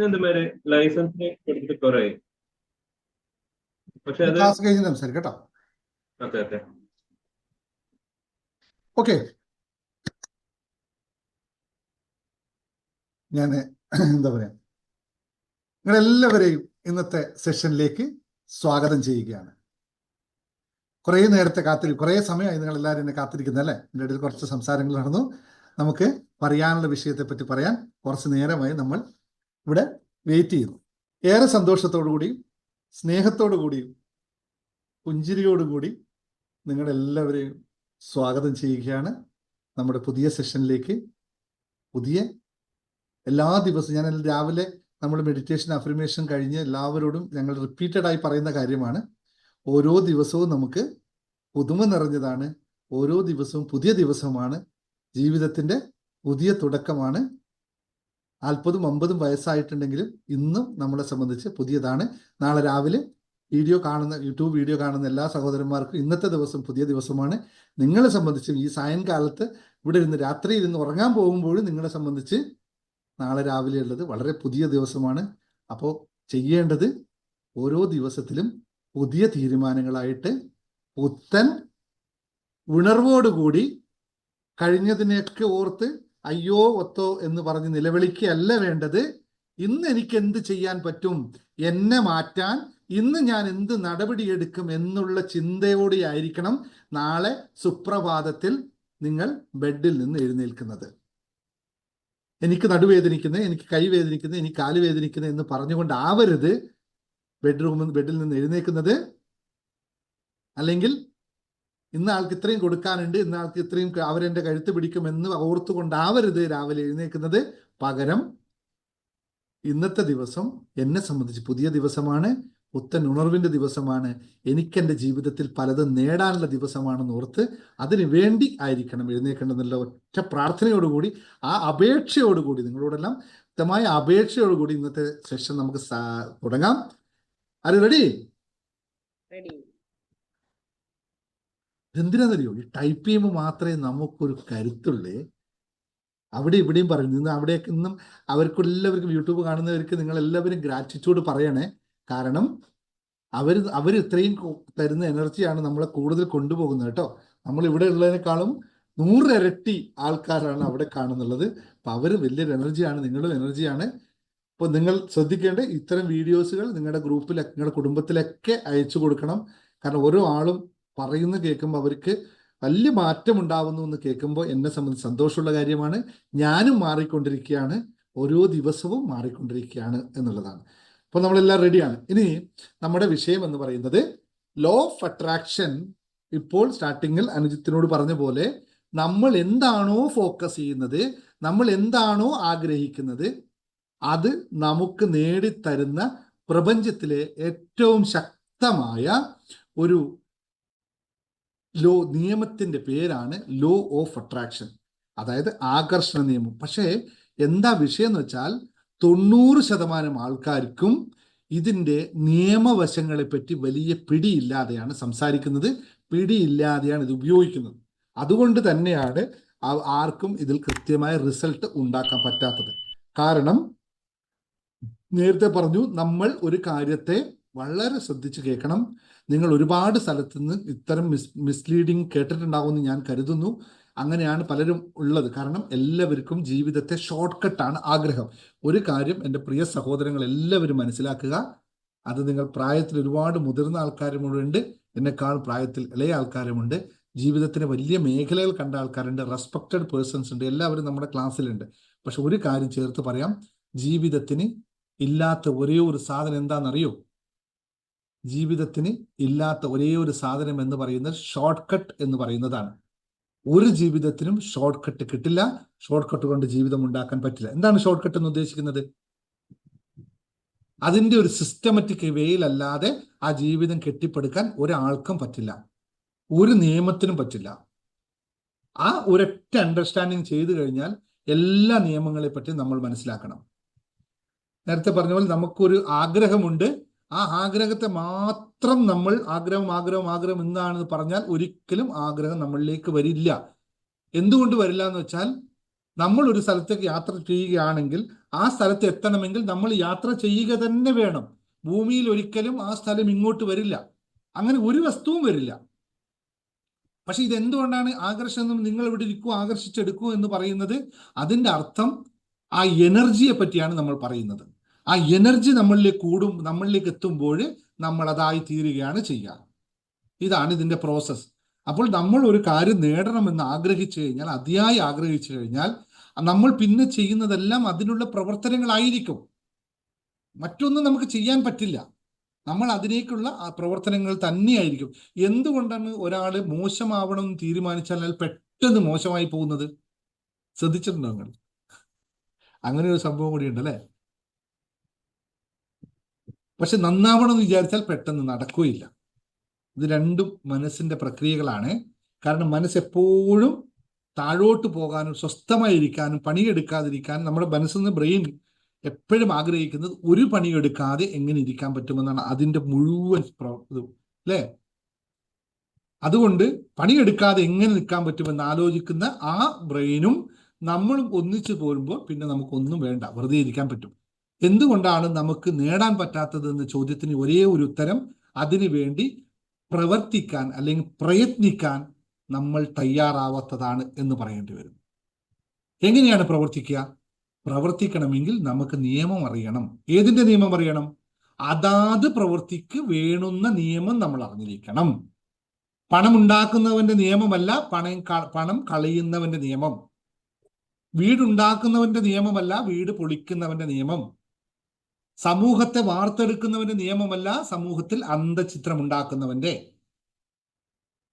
இந்த மாதிரி ലൈസൻസിന് എടുത്തിട്ട് കുറെ പക്ഷെ അത് ക്ലാസ് കഴിഞ്ഞ് സംസാരിക്കാം കേട്ടോ. ഓക്കെ ഓക്കെ ഓക്കെ, ഞാൻ എന്താ പറയാ, നിങ്ങളെല്ലാവരെയും ഇന്നത്തെ സെഷനിലേക്ക് സ്വാഗതം ചെയ്യുകയാണ്. കുറേ നേരത്തെ കുറേ സമയമായി നിങ്ങൾ എല്ലാവരും എന്നെ കാത്തിരിക്കുന്നല്ലേ. എൻ്റെ ഇടയിൽ കുറച്ച് സംസാരങ്ങൾ നടന്നു. നമുക്ക് പറയാനുള്ള വിഷയത്തെ പറ്റി പറയാൻ കുറച്ച് നേരമായി നമ്മൾ ഇവിടെ വെയിറ്റ് ചെയ്യുന്നു. ഏറെ സന്തോഷത്തോടു കൂടിയും സ്നേഹത്തോടു കൂടിയും പുഞ്ചിരിയോടുകൂടി നിങ്ങളെല്ലാവരെയും സ്വാഗതം ചെയ്യുകയാണ് നമ്മുടെ പുതിയ സെഷനിലേക്ക്. പുതിയ എല്ലാ ദിവസവും ഞാൻ രാവിലെ നമ്മൾ മെഡിറ്റേഷൻ അഫർമേഷൻ കഴിഞ്ഞ് എല്ലാവരോടും ഞങ്ങൾ റിപ്പീറ്റഡായി പറയുന്ന കാര്യമാണ്, ഓരോ ദിവസവും നമുക്ക് പുതുമ നിറഞ്ഞതാണ്. ഓരോ ദിവസവും പുതിയ ദിവസമാണ്. ജീവിതത്തിൻ്റെ പുതിയ തുടക്കമാണ്. 40-ഉം 50-ഉം വയസ്സായിട്ടുണ്ടെങ്കിലും ഇന്നും നമ്മളെ സംബന്ധിച്ച് പുതിയതാണ്. നാളെ രാവിലെ യൂട്യൂബ് വീഡിയോ കാണുന്ന എല്ലാ സഹോദരന്മാർക്കും ഇന്നത്തെ ദിവസം പുതിയ ദിവസമാണ്. നിങ്ങളെ സംബന്ധിച്ചും ഈ സായങ്കാലത്ത് ഇവിടെ ഇരുന്ന് രാത്രി ഇരുന്ന് ഉറങ്ങാൻ പോകുമ്പോഴും നിങ്ങളെ സംബന്ധിച്ച് നാളെ രാവിലെ ഉള്ളത് വളരെ പുതിയ ദിവസമാണ്. അപ്പോൾ ചെയ്യേണ്ടത് ഓരോ ദിവസത്തിലും പുതിയ തീരുമാനങ്ങളായിട്ട് പുത്തൻ ഉണർവോടുകൂടി കഴിഞ്ഞതിനെയൊക്കെ ഓർത്ത് അയ്യോ ഒത്തോ എന്ന് പറഞ്ഞ് നിലവിളിക്കുകയല്ല വേണ്ടത്. ഇന്ന് എനിക്ക് എന്ത് ചെയ്യാൻ പറ്റും, എന്നെ മാറ്റാൻ ഇന്ന് ഞാൻ എന്ത് നടപടിയെടുക്കും എന്നുള്ള ചിന്തയോടെ ആയിരിക്കണം നാളെ സുപ്രഭാതത്തിൽ നിങ്ങൾ ബെഡിൽ നിന്ന് എഴുന്നേൽക്കുന്നത്. എനിക്ക് നടുവേദനിക്കുന്നത്, എനിക്ക് കൈ വേദനിക്കുന്നത്, എനിക്ക് കാല് വേദനിക്കുന്നത് എന്ന് പറഞ്ഞുകൊണ്ടാവരുത് ബെഡിൽ നിന്ന് എഴുന്നേൽക്കുന്നത്. അല്ലെങ്കിൽ ഇന്ന ആൾക്ക് ഇത്രയും കൊടുക്കാനുണ്ട്, ഇന്ന ആൾക്ക് ഇത്രയും അവരെൻ്റെ കഴുത്ത് പിടിക്കുമെന്ന് ഓർത്തുകൊണ്ടാവരുത് രാവിലെ എഴുന്നേൽക്കുന്നത്. പകരം ഇന്നത്തെ ദിവസം എന്നെ സംബന്ധിച്ച് പുതിയ ദിവസമാണ്, പുത്തൻ ഉണർവിൻ്റെ ദിവസമാണ്, എനിക്കെൻ്റെ ജീവിതത്തിൽ പലതും നേടാനുള്ള ദിവസമാണെന്ന് ഓർത്ത് അതിനു വേണ്ടി ആയിരിക്കണം എഴുന്നേൽക്കേണ്ടതെന്നുള്ള ഒറ്റ പ്രാർത്ഥനയോടുകൂടി, ആ അപേക്ഷയോടുകൂടി, നിങ്ങളോടെല്ലാം വ്യക്തമായ അപേക്ഷയോടുകൂടി ഇന്നത്തെ സെഷൻ നമുക്ക് തുടങ്ങാം. ആര് റെഡി? എന്തിനാണെന്നറിയോ, ഈ ടൈപ്പ് ചെയ്യുമ്പോൾ മാത്രമേ നമുക്കൊരു കരുത്തുള്ളേ. അവിടെ ഇവിടെയും പറയുന്നു. ഇന്ന് അവിടെയൊക്കെ ഇന്നും അവർക്കെല്ലാവർക്കും യൂട്യൂബ് കാണുന്നവർക്ക് നിങ്ങളെല്ലാവരും ഗ്രാറ്റിറ്റ്യൂഡ് പറയണേ. കാരണം അവർ ഇത്രയും തരുന്ന എനർജിയാണ് നമ്മളെ കൂടുതൽ കൊണ്ടുപോകുന്നത് കേട്ടോ. നമ്മൾ ഇവിടെ ഉള്ളതിനേക്കാളും 100 ഇരട്ടി ആൾക്കാരാണ് അവിടെ കാണുന്നുള്ളത്. അപ്പം അവർ വലിയൊരു എനർജിയാണ്, നിങ്ങളും എനർജിയാണ്. അപ്പോൾ നിങ്ങൾ ശ്രദ്ധിക്കേണ്ട, ഇത്തരം വീഡിയോസുകൾ നിങ്ങളുടെ ഗ്രൂപ്പിലൊക്കെ നിങ്ങളുടെ കുടുംബത്തിലൊക്കെ അയച്ചു കൊടുക്കണം. കാരണം ഓരോ ആളും പറയുന്ന കേൾക്കുമ്പോൾ അവർക്ക് വലിയ മാറ്റം ഉണ്ടാവുന്നു എന്ന് കേൾക്കുമ്പോൾ എന്നെ സംബന്ധിച്ച് സന്തോഷമുള്ള കാര്യമാണ്. ഞാനും മാറിക്കൊണ്ടിരിക്കുകയാണ്, ഓരോ ദിവസവും മാറിക്കൊണ്ടിരിക്കുകയാണ് എന്നുള്ളതാണ്. അപ്പോൾ നമ്മളെല്ലാം റെഡിയാണ്. ഇനി നമ്മുടെ വിഷയം എന്ന് പറയുന്നത് ലോ ഓഫ് അട്രാക്ഷൻ. ഇപ്പോൾ സ്റ്റാർട്ടിങ്ങിൽ അനുജിത്തിനോട് പറഞ്ഞ പോലെ നമ്മൾ എന്താണോ ഫോക്കസ് ചെയ്യുന്നത്, നമ്മൾ എന്താണോ ആഗ്രഹിക്കുന്നത്, അത് നമുക്ക് നേടിത്തരുന്ന പ്രപഞ്ചത്തിലെ ഏറ്റവും ശക്തമായ ഒരു നിയമത്തിന്റെ പേരാണ് ലോ ഓഫ് അട്രാക്ഷൻ, അതായത് ആകർഷണ നിയമം. പക്ഷേ എന്താ വിഷയം എന്ന് വെച്ചാൽ 90% ആൾക്കാർക്കും ഇതിൻ്റെ നിയമവശങ്ങളെ പറ്റി വലിയ പിടിയില്ലാതെയാണ് സംസാരിക്കുന്നത്, പിടിയില്ലാതെയാണ് ഇത് ഉപയോഗിക്കുന്നത്. അതുകൊണ്ട് തന്നെയാണ് ആർക്കും ഇതിൽ കൃത്യമായ റിസൾട്ട് ഉണ്ടാക്കാൻ പറ്റാത്തത്. കാരണം നേരത്തെ പറഞ്ഞു, നമ്മൾ ഒരു കാര്യത്തെ വളരെ ശ്രദ്ധിച്ച് കേൾക്കണം. നിങ്ങൾ ഒരുപാട് സ്ഥലത്ത് നിന്ന് ഇത്തരം മിസ്ലീഡിങ് കേട്ടിട്ടുണ്ടാവുമെന്ന് ഞാൻ കരുതുന്നു. അങ്ങനെയാണ് പലരും ഉള്ളത്. കാരണം എല്ലാവർക്കും ജീവിതത്തെ ഷോർട്ട് കട്ടാണ് ആഗ്രഹം. ഒരു കാര്യം എൻ്റെ പ്രിയ സഹോദരങ്ങൾ എല്ലാവരും മനസ്സിലാക്കുക, അത് നിങ്ങൾ പ്രായത്തിൽ ഒരുപാട് മുതിർന്ന ആൾക്കാരുമുണ്ട്, എന്നെക്കാൾ പ്രായത്തിൽ ഇളയ ആൾക്കാരുമുണ്ട്, ജീവിതത്തിന് വലിയ മേഖലകൾ കണ്ട ആൾക്കാരുണ്ട്, റെസ്പെക്റ്റഡ് പേഴ്സൺസ് ഉണ്ട്, എല്ലാവരും നമ്മുടെ ക്ലാസ്സിലുണ്ട്. പക്ഷെ ഒരു കാര്യം ചേർത്ത് പറയാം, ജീവിതത്തിന് ഇല്ലാത്ത ഒരേ ഒരു സാധനം എന്താണെന്നറിയോ? ജീവിതത്തിന് ഇല്ലാത്ത ഒരേ ഒരു സാധനം എന്ന് പറയുന്നത് ഷോർട്ട് കട്ട് എന്ന് പറയുന്നതാണ്. ഒരു ജീവിതത്തിനും ഷോർട്ട് കട്ട് കിട്ടില്ല. ഷോർട്ട് കട്ട് കൊണ്ട് ജീവിതം ഉണ്ടാക്കാൻ പറ്റില്ല. എന്താണ് ഷോർട്ട് കട്ട് എന്ന് ഉദ്ദേശിക്കുന്നത്? അതിൻ്റെ ഒരു സിസ്റ്റമാറ്റിക് വേയിലല്ലാതെ ആ ജീവിതം കെട്ടിപ്പടുക്കാൻ ഒരാൾക്കും പറ്റില്ല, ഒരു നിയമത്തിനും പറ്റില്ല. ആ ഒരൊറ്റ അണ്ടർസ്റ്റാൻഡിങ് ചെയ്തു കഴിഞ്ഞാൽ എല്ലാ നിയമങ്ങളെ പറ്റി നമ്മൾ മനസ്സിലാക്കണം. നേരത്തെ പറഞ്ഞ പോലെ നമുക്കൊരു ആഗ്രഹമുണ്ട്, ആ ആഗ്രഹത്തെ മാത്രം നമ്മൾ ആഗ്രഹം എന്താണെന്ന് പറഞ്ഞാൽ ഒരിക്കലും ആഗ്രഹം നമ്മളിലേക്ക് വരില്ല. എന്തുകൊണ്ട് വരില്ല എന്ന് വെച്ചാൽ, നമ്മൾ ഒരു സ്ഥലത്തേക്ക് യാത്ര ചെയ്യുകയാണെങ്കിൽ ആ സ്ഥലത്ത് എത്തണമെങ്കിൽ നമ്മൾ യാത്ര ചെയ്യുക തന്നെ വേണം. ഭൂമിയിൽ ഒരിക്കലും ആ സ്ഥലം ഇങ്ങോട്ട് വരില്ല, അങ്ങനെ ഒരു വസ്തുവും വരില്ല. പക്ഷെ ഇതെന്തുകൊണ്ടാണ് ആകർഷണം, നിങ്ങൾ ഇവിടെ ഇരിക്കൂ ആകർഷിച്ചെടുക്കൂ എന്ന് പറയുന്നത്? അതിൻ്റെ അർത്ഥം ആ എനർജിയെ പറ്റിയാണ് നമ്മൾ പറയുന്നത്. ആ എനർജി നമ്മളിലേക്ക് എത്തുമ്പോൾ നമ്മൾ അതായി തീരുകയാണ് ചെയ്യുക. ഇതാണ് ഇതിൻ്റെ പ്രോസസ്സ്. അപ്പോൾ നമ്മൾ ഒരു കാര്യം നേടണമെന്ന് ആഗ്രഹിച്ചു കഴിഞ്ഞാൽ, അതിയായി ആഗ്രഹിച്ചു കഴിഞ്ഞാൽ, നമ്മൾ പിന്നെ ചെയ്യുന്നതെല്ലാം അതിനുള്ള പ്രവർത്തനങ്ങളായിരിക്കും. മറ്റൊന്നും നമുക്ക് ചെയ്യാൻ പറ്റില്ല. നമ്മൾ അതിലേക്കുള്ള ആ പ്രവർത്തനങ്ങൾ തന്നെയായിരിക്കും. എന്തുകൊണ്ടാണ് ഒരാൾ മോശമാവണം എന്ന് തീരുമാനിച്ചാൽ അയാൾ പെട്ടെന്ന് മോശമായി പോകുന്നത്? ശ്രദ്ധിച്ചിട്ടുണ്ടോ നിങ്ങൾ? അങ്ങനെ ഒരു സംഭവം കൂടി ഉണ്ട് അല്ലേ? പക്ഷെ നന്നാവണം എന്ന് വിചാരിച്ചാൽ പെട്ടെന്ന് നടക്കുകയില്ല. ഇത് രണ്ടും മനസ്സിന്റെ പ്രക്രിയകളാണ്. കാരണം മനസ്സ് എപ്പോഴും താഴോട്ട് പോകാനും സ്വസ്ഥമായിരിക്കാനും പണിയെടുക്കാതിരിക്കാനും നമ്മുടെ മനസ്സിന്ന് ബ്രെയിൻ എപ്പോഴും ആഗ്രഹിക്കുന്നത് ഒരു പണിയെടുക്കാതെ എങ്ങനെ ഇരിക്കാൻ പറ്റുമെന്നാണ് അതിൻ്റെ മുഴുവൻ അല്ലേ? അതുകൊണ്ട് പണിയെടുക്കാതെ എങ്ങനെ നിൽക്കാൻ പറ്റുമെന്ന് ആലോചിക്കുന്ന ആ ബ്രെയിനും നമ്മളും ഒന്നിച്ചു പോരുമ്പോൾ പിന്നെ നമുക്കൊന്നും വേണ്ട, വെറുതെ ഇരിക്കാൻ പറ്റും. എന്തുകൊണ്ടാണ് നമുക്ക് നേടാൻ പറ്റാത്തത് എന്ന ചോദ്യത്തിന് ഒരേ ഒരു ഉത്തരം, അതിനു വേണ്ടി പ്രവർത്തിക്കാൻ അല്ലെങ്കിൽ പ്രയത്നിക്കാൻ നമ്മൾ തയ്യാറാവാത്തതാണ് എന്ന് പറയേണ്ടി വരും. എങ്ങനെയാണ് പ്രവർത്തിക്കണമെങ്കിൽ നമുക്ക് നിയമം അറിയണം. ഏതിന്റെ നിയമം അറിയണം? അതാത് പ്രവൃത്തിക്ക് വേണ്ടുന്ന നിയമം നമ്മൾ അറിഞ്ഞിരിക്കണം. പണം ഉണ്ടാക്കുന്നവന്റെ നിയമമല്ല പണം കളയുന്നവന്റെ നിയമം. വീടുണ്ടാക്കുന്നവന്റെ നിയമമല്ല വീട് പൊളിക്കുന്നവന്റെ നിയമം. സമൂഹത്തെ വാർത്തെടുക്കുന്നവന്റെ നിയമമല്ല സമൂഹത്തിൽ അന്തചിത്രം ഉണ്ടാക്കുന്നവന്റെ.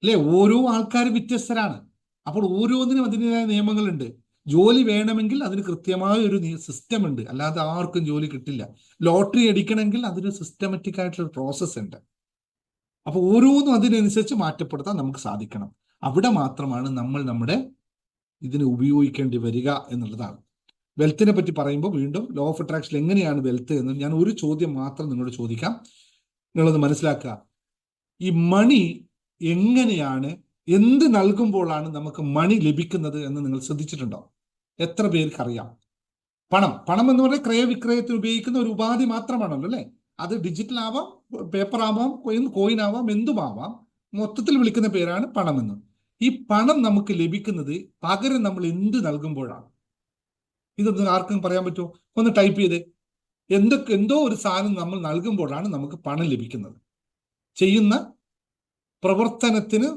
അല്ലെ? ഓരോ ആൾക്കാരും വ്യത്യസ്തരാണ്. അപ്പോൾ ഓരോന്നിനും അതിൻ്റെതായ നിയമങ്ങളുണ്ട്. ജോലി വേണമെങ്കിൽ അതിന് കൃത്യമായ ഒരു സിസ്റ്റം ഉണ്ട്, അല്ലാതെ ആർക്കും ജോലി കിട്ടില്ല. ലോട്ടറി അടിക്കണമെങ്കിൽ അതിന് സിസ്റ്റമാറ്റിക് ആയിട്ടുള്ള പ്രോസസ്സ് ഉണ്ട്. അപ്പോൾ ഓരോന്നും അതിനനുസരിച്ച് മാറ്റപ്പെടുത്താൻ നമുക്ക് സാധിക്കണം. അവിടെ മാത്രമാണ് നമ്മൾ നമ്മുടെ ഇതിനെ ഉപയോഗിക്കേണ്ടി വരിക എന്നുള്ളതാണ്. വെൽത്തിനെ പറ്റി പറയുമ്പോൾ വീണ്ടും ലോ ഓഫ് അട്രാക്ഷൻ എങ്ങനെയാണ് വെൽത്ത് എന്ന് ഞാൻ ഒരു ചോദ്യം മാത്രം നിങ്ങളോട് ചോദിക്കാം, നിങ്ങളത് മനസ്സിലാക്കുക. ഈ മണി എങ്ങനെയാണ്, എന്ത് നൽകുമ്പോഴാണ് നമുക്ക് മണി ലഭിക്കുന്നത് എന്ന് നിങ്ങൾ ശ്രദ്ധിച്ചിട്ടുണ്ടോ? എത്ര പേർക്ക് അറിയാം? പണം എന്ന് പറഞ്ഞാൽ ക്രയവിക്രയത്തിന് ഉപയോഗിക്കുന്ന ഒരു ഉപാധി മാത്രമാണല്ലോ അല്ലേ? അത് ഡിജിറ്റൽ ആവാം, പേപ്പർ ആവാം, കോയിൻ ആവാം, എന്തുമാവാം. മൊത്തത്തിൽ വിളിക്കുന്ന പേരാണ് പണമെന്ന്. ഈ പണം നമുക്ക് ലഭിക്കുന്നത് പകരം നമ്മൾ എന്ത് നൽകുമ്പോഴാണ്? ഇതൊന്നും ആർക്കും പറയാൻ പറ്റുമോ? ഒന്ന് ടൈപ്പ് ചെയ്തേ. എന്തോ ഒരു സാധനം നമ്മൾ നൽകുമ്പോഴാണ് നമുക്ക് പണം ലഭിക്കുന്നത്. ചെയ്യുന്ന പ്രവർത്തനത്തിന്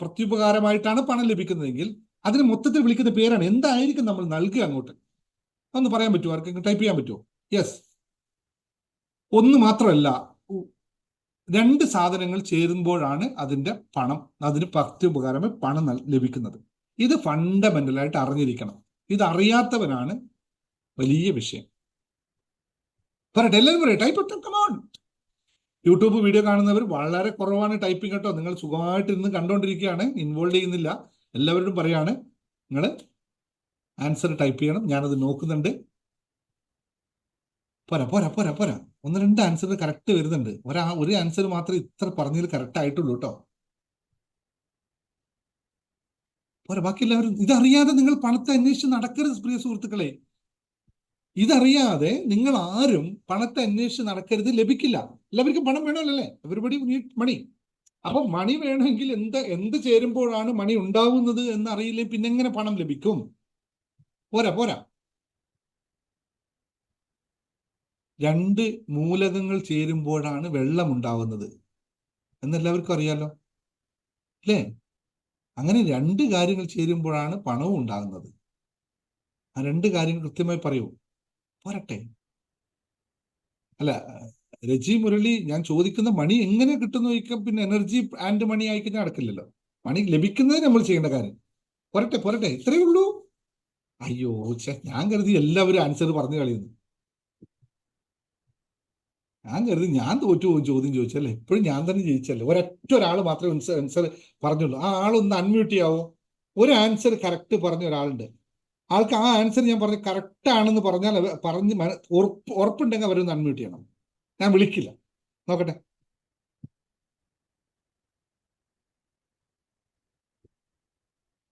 പ്രത്യുപകാരമായിട്ടാണ് പണം ലഭിക്കുന്നതെങ്കിൽ അതിന് മൊത്തത്തിൽ വിളിക്കുന്ന പേരാണ്. എന്തായിരിക്കും നമ്മൾ നൽകുക അങ്ങോട്ട്? ഒന്ന് പറയാൻ പറ്റുമോ? ആർക്കെങ്കിലും ടൈപ്പ് ചെയ്യാൻ പറ്റുമോ? യെസ്. ഒന്ന് മാത്രമല്ല, രണ്ട് സാധനങ്ങൾ ചേരുമ്പോഴാണ് അതിന് പ്രത്യുപകാരമായി പണം ലഭിക്കുന്നത്. ഇത് ഫണ്ടമെന്റലായിട്ട് അറിഞ്ഞിരിക്കണം. ഇത് അറിയാത്തവനാണ് വലിയ വിഷയം. പറയട്ടെ, എല്ലാവരും പറയട്ടെ, ടൈപ്പ് കമോൺ. യൂട്യൂബ് വീഡിയോ കാണുന്നവർ വളരെ കുറവാണ് ടൈപ്പിംഗ് കേട്ടോ. നിങ്ങൾ സുഖമായിട്ട് ഇരുന്ന് കണ്ടുകൊണ്ടിരിക്കുകയാണ്, ഇൻവോൾവ് ചെയ്യുന്നില്ല. എല്ലാവരോടും പറയാണ്, നിങ്ങൾ ആൻസർ ടൈപ്പ് ചെയ്യണം. ഞാനത് നോക്കുന്നുണ്ട്. പോരാ, ഒന്ന് രണ്ട് ആൻസർ കറക്റ്റ് വരുന്നുണ്ട്. ഒരു ആൻസർ മാത്രമേ ഇത്ര പറഞ്ഞതിൽ കറക്റ്റ് ആയിട്ടുള്ളൂ കേട്ടോ. ബാക്കി എല്ലാവരും ഇതറിയാതെ നിങ്ങൾ പണത്തെ അന്വേഷിച്ച് നടക്കരുത് പ്രിയ സുഹൃത്തുക്കളെ. ഇതറിയാതെ നിങ്ങൾ ആരും പണത്തെ അന്വേഷിച്ച് നടക്കരുത്. ലഭിക്കില്ല. എല്ലാവർക്കും പണം വേണമല്ലേ? Everybody need money. അപ്പൊ മണി വേണമെങ്കിൽ എന്ത് ചേരുമ്പോഴാണ് മണി ഉണ്ടാവുന്നത് എന്ന് അറിയില്ലേ, പിന്നെ എങ്ങനെ പണം ലഭിക്കും? പോരാ. രണ്ട് മൂലകങ്ങൾ ചേരുമ്പോഴാണ് വെള്ളം ഉണ്ടാവുന്നത് എന്നെല്ലാവർക്കും അറിയാലോ അല്ലേ? അങ്ങനെ രണ്ട് കാര്യങ്ങൾ ചേരുമ്പോഴാണ് പണവും ഉണ്ടാകുന്നത്. ആ രണ്ട് കാര്യങ്ങൾ കൃത്യമായി പറയൂ. പോരട്ടെ. അല്ല, രജി മുരളി, ഞാൻ ചോദിക്കുന്ന മണി എങ്ങനെ കിട്ടുന്നു ചോദിക്കാം. പിന്നെ എനർജി ആൻഡ് മണി ആയിക്കഴിഞ്ഞാൽ നടക്കില്ലല്ലോ. മണി ലഭിക്കുന്നത് നമ്മൾ ചെയ്യേണ്ട കാര്യം. പോരട്ടെ, ഇത്രയേ ഉള്ളൂ. അയ്യോ, ഞാൻ കരുതി എല്ലാവരും ആൻസർ പറഞ്ഞു കളയുന്നു. ഞാൻ തോറ്റു പോകും ചോദ്യം ചോദിച്ചല്ലേ. എപ്പോഴും ഞാൻ തന്നെ ജയിച്ചല്ലേ. ഒരൊറ്റ ഒരാൾ മാത്രമേ ആൻസർ പറഞ്ഞുള്ളൂ. ആ ആളൊന്ന് അൺമ്യൂട്ട് ചെയ്യാവോ? ഒരു ആൻസർ കറക്റ്റ് പറഞ്ഞ ഒരാളുണ്ട്. ആൾക്ക് ആ ആൻസർ ഞാൻ പറഞ്ഞ കറക്റ്റ് ആണെന്ന് പറഞ്ഞാൽ ഉറപ്പുണ്ടെങ്കിൽ അവരൊന്ന് അൺമ്യൂട്ട് ചെയ്യണം. ഞാൻ വിളിക്കില്ല. നോക്കട്ടെ.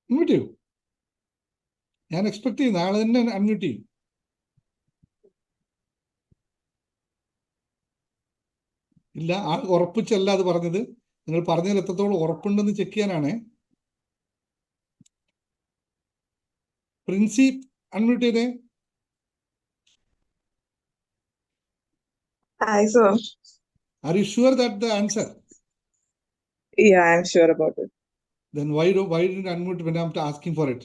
അൺമ്യൂട്ട് ചെയ്യൂ. ഞാൻ എക്സ്പെക്ട് ചെയ്യുന്ന ആൾ തന്നെ അൺമ്യൂട്ട് ചെയ്യും. ഇല്ല, ആ ഉറപ്പിച്ചല്ല അത് പറഞ്ഞത്. നിങ്ങൾ പറഞ്ഞതിൽ എത്രത്തോളം ഉറപ്പുണ്ടെന്ന് ചെക്ക് ചെയ്യാനാണ്. പ്രിൻസി അൺമ്യൂട്ട് ചെയ്തേ. Hi, sir. Are you sure that the answer? Yeah, I'm sure about it. Then why didn't unmute when I'm asking for it?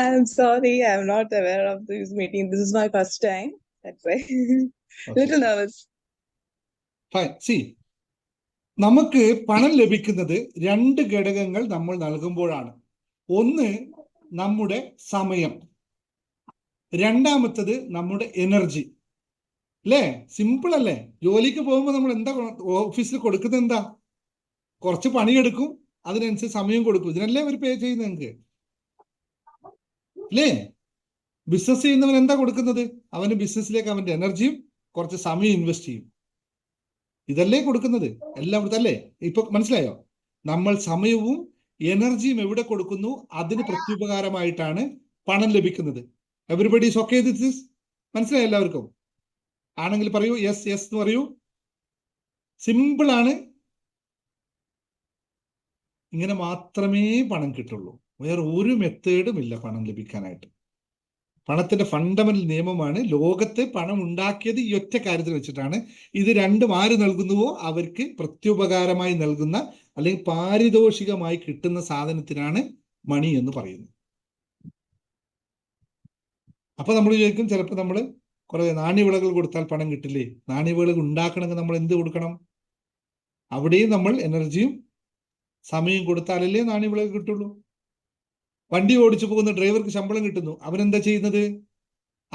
I'm sorry, I'm not aware of this meeting. This is my first time. That's why. Okay. Little nervous. Fine. See, നമുക്ക് പണം ലഭിക്കുന്നത് രണ്ട് ഘടകങ്ങൾ നമ്മൾ നൽകുമ്പോഴാണ്. ഒന്ന് നമ്മുടെ സമയം, രണ്ടാമത്തത് നമ്മുടെ എനർജി. അല്ലേ? സിമ്പിൾ അല്ലേ? ജോലിക്ക് പോകുമ്പോൾ നമ്മൾ എന്താ ഓഫീസിൽ കൊടുക്കുന്നത്? എന്താ? കുറച്ച് പണിയെടുക്കും, അതിനനുസരിച്ച് സമയം കൊടുക്കും. ഇതിനല്ലേ അവർ പേ ചെയ്യുന്നത് നിങ്ങൾക്ക്? അല്ലേ? ബിസിനസ് ചെയ്യുന്നവൻ എന്താ കൊടുക്കുന്നത്? അവന് ബിസിനസ്സിലേക്ക് അവന്റെ എനർജിയും കുറച്ച് സമയം ഇൻവെസ്റ്റ് ചെയ്യും. ഇതല്ലേ കൊടുക്കുന്നത് എല്ലായിടത്തും അല്ലേ? ഇപ്പൊ മനസ്സിലായോ? നമ്മൾ സമയവും എനർജിയും എവിടെ കൊടുക്കുന്നു അതിന് പ്രത്യുപകാരമായിട്ടാണ് പണം ലഭിക്കുന്നത്. Everybody is okay with this? മനസ്സിലായോ എല്ലാവർക്കും? ആണെങ്കിൽ പറയൂ യെസ് യെസ് എന്ന് പറയൂ. സിമ്പിൾ ആണ്. ഇങ്ങനെ മാത്രമേ പണം കിട്ടുള്ളൂ. വേറെ ഒരു മെത്തേഡും ഇല്ല പണം ലഭിക്കാനായിട്ട്. പണത്തിന്റെ ഫണ്ടമെന്റൽ നിയമമാണ്. ലോകത്ത് പണം ഉണ്ടാക്കിയത് ഈ ഒറ്റ കാര്യത്തിൽ വെച്ചിട്ടാണ്. ഇത് രണ്ടും ആര് നൽകുന്നുവോ അവർക്ക് പ്രത്യുപകാരമായി നൽകുന്ന അല്ലെങ്കിൽ പാരിതോഷികമായി കിട്ടുന്ന സാധനത്തിനാണ് മണി എന്ന് പറയുന്നത്. അപ്പൊ നമ്മൾ ചോദിക്കും, ചിലപ്പോൾ നമ്മൾ കുറെ നാണ്യവിളകൾ കൊടുത്താൽ പണം കിട്ടില്ലേ? നാണ്യവിളകൾ ഉണ്ടാക്കണമെങ്കിൽ നമ്മൾ എന്ത് കൊടുക്കണം? അവിടെയും നമ്മൾ എനർജിയും സമയം കൊടുത്താലല്ലേ നാണ്യവിളകൾ കിട്ടുള്ളൂ. വണ്ടി ഓടിച്ചു പോകുന്ന ഡ്രൈവർക്ക് ശമ്പളം കിട്ടുന്നു. അവനെന്താ ചെയ്യുന്നത്?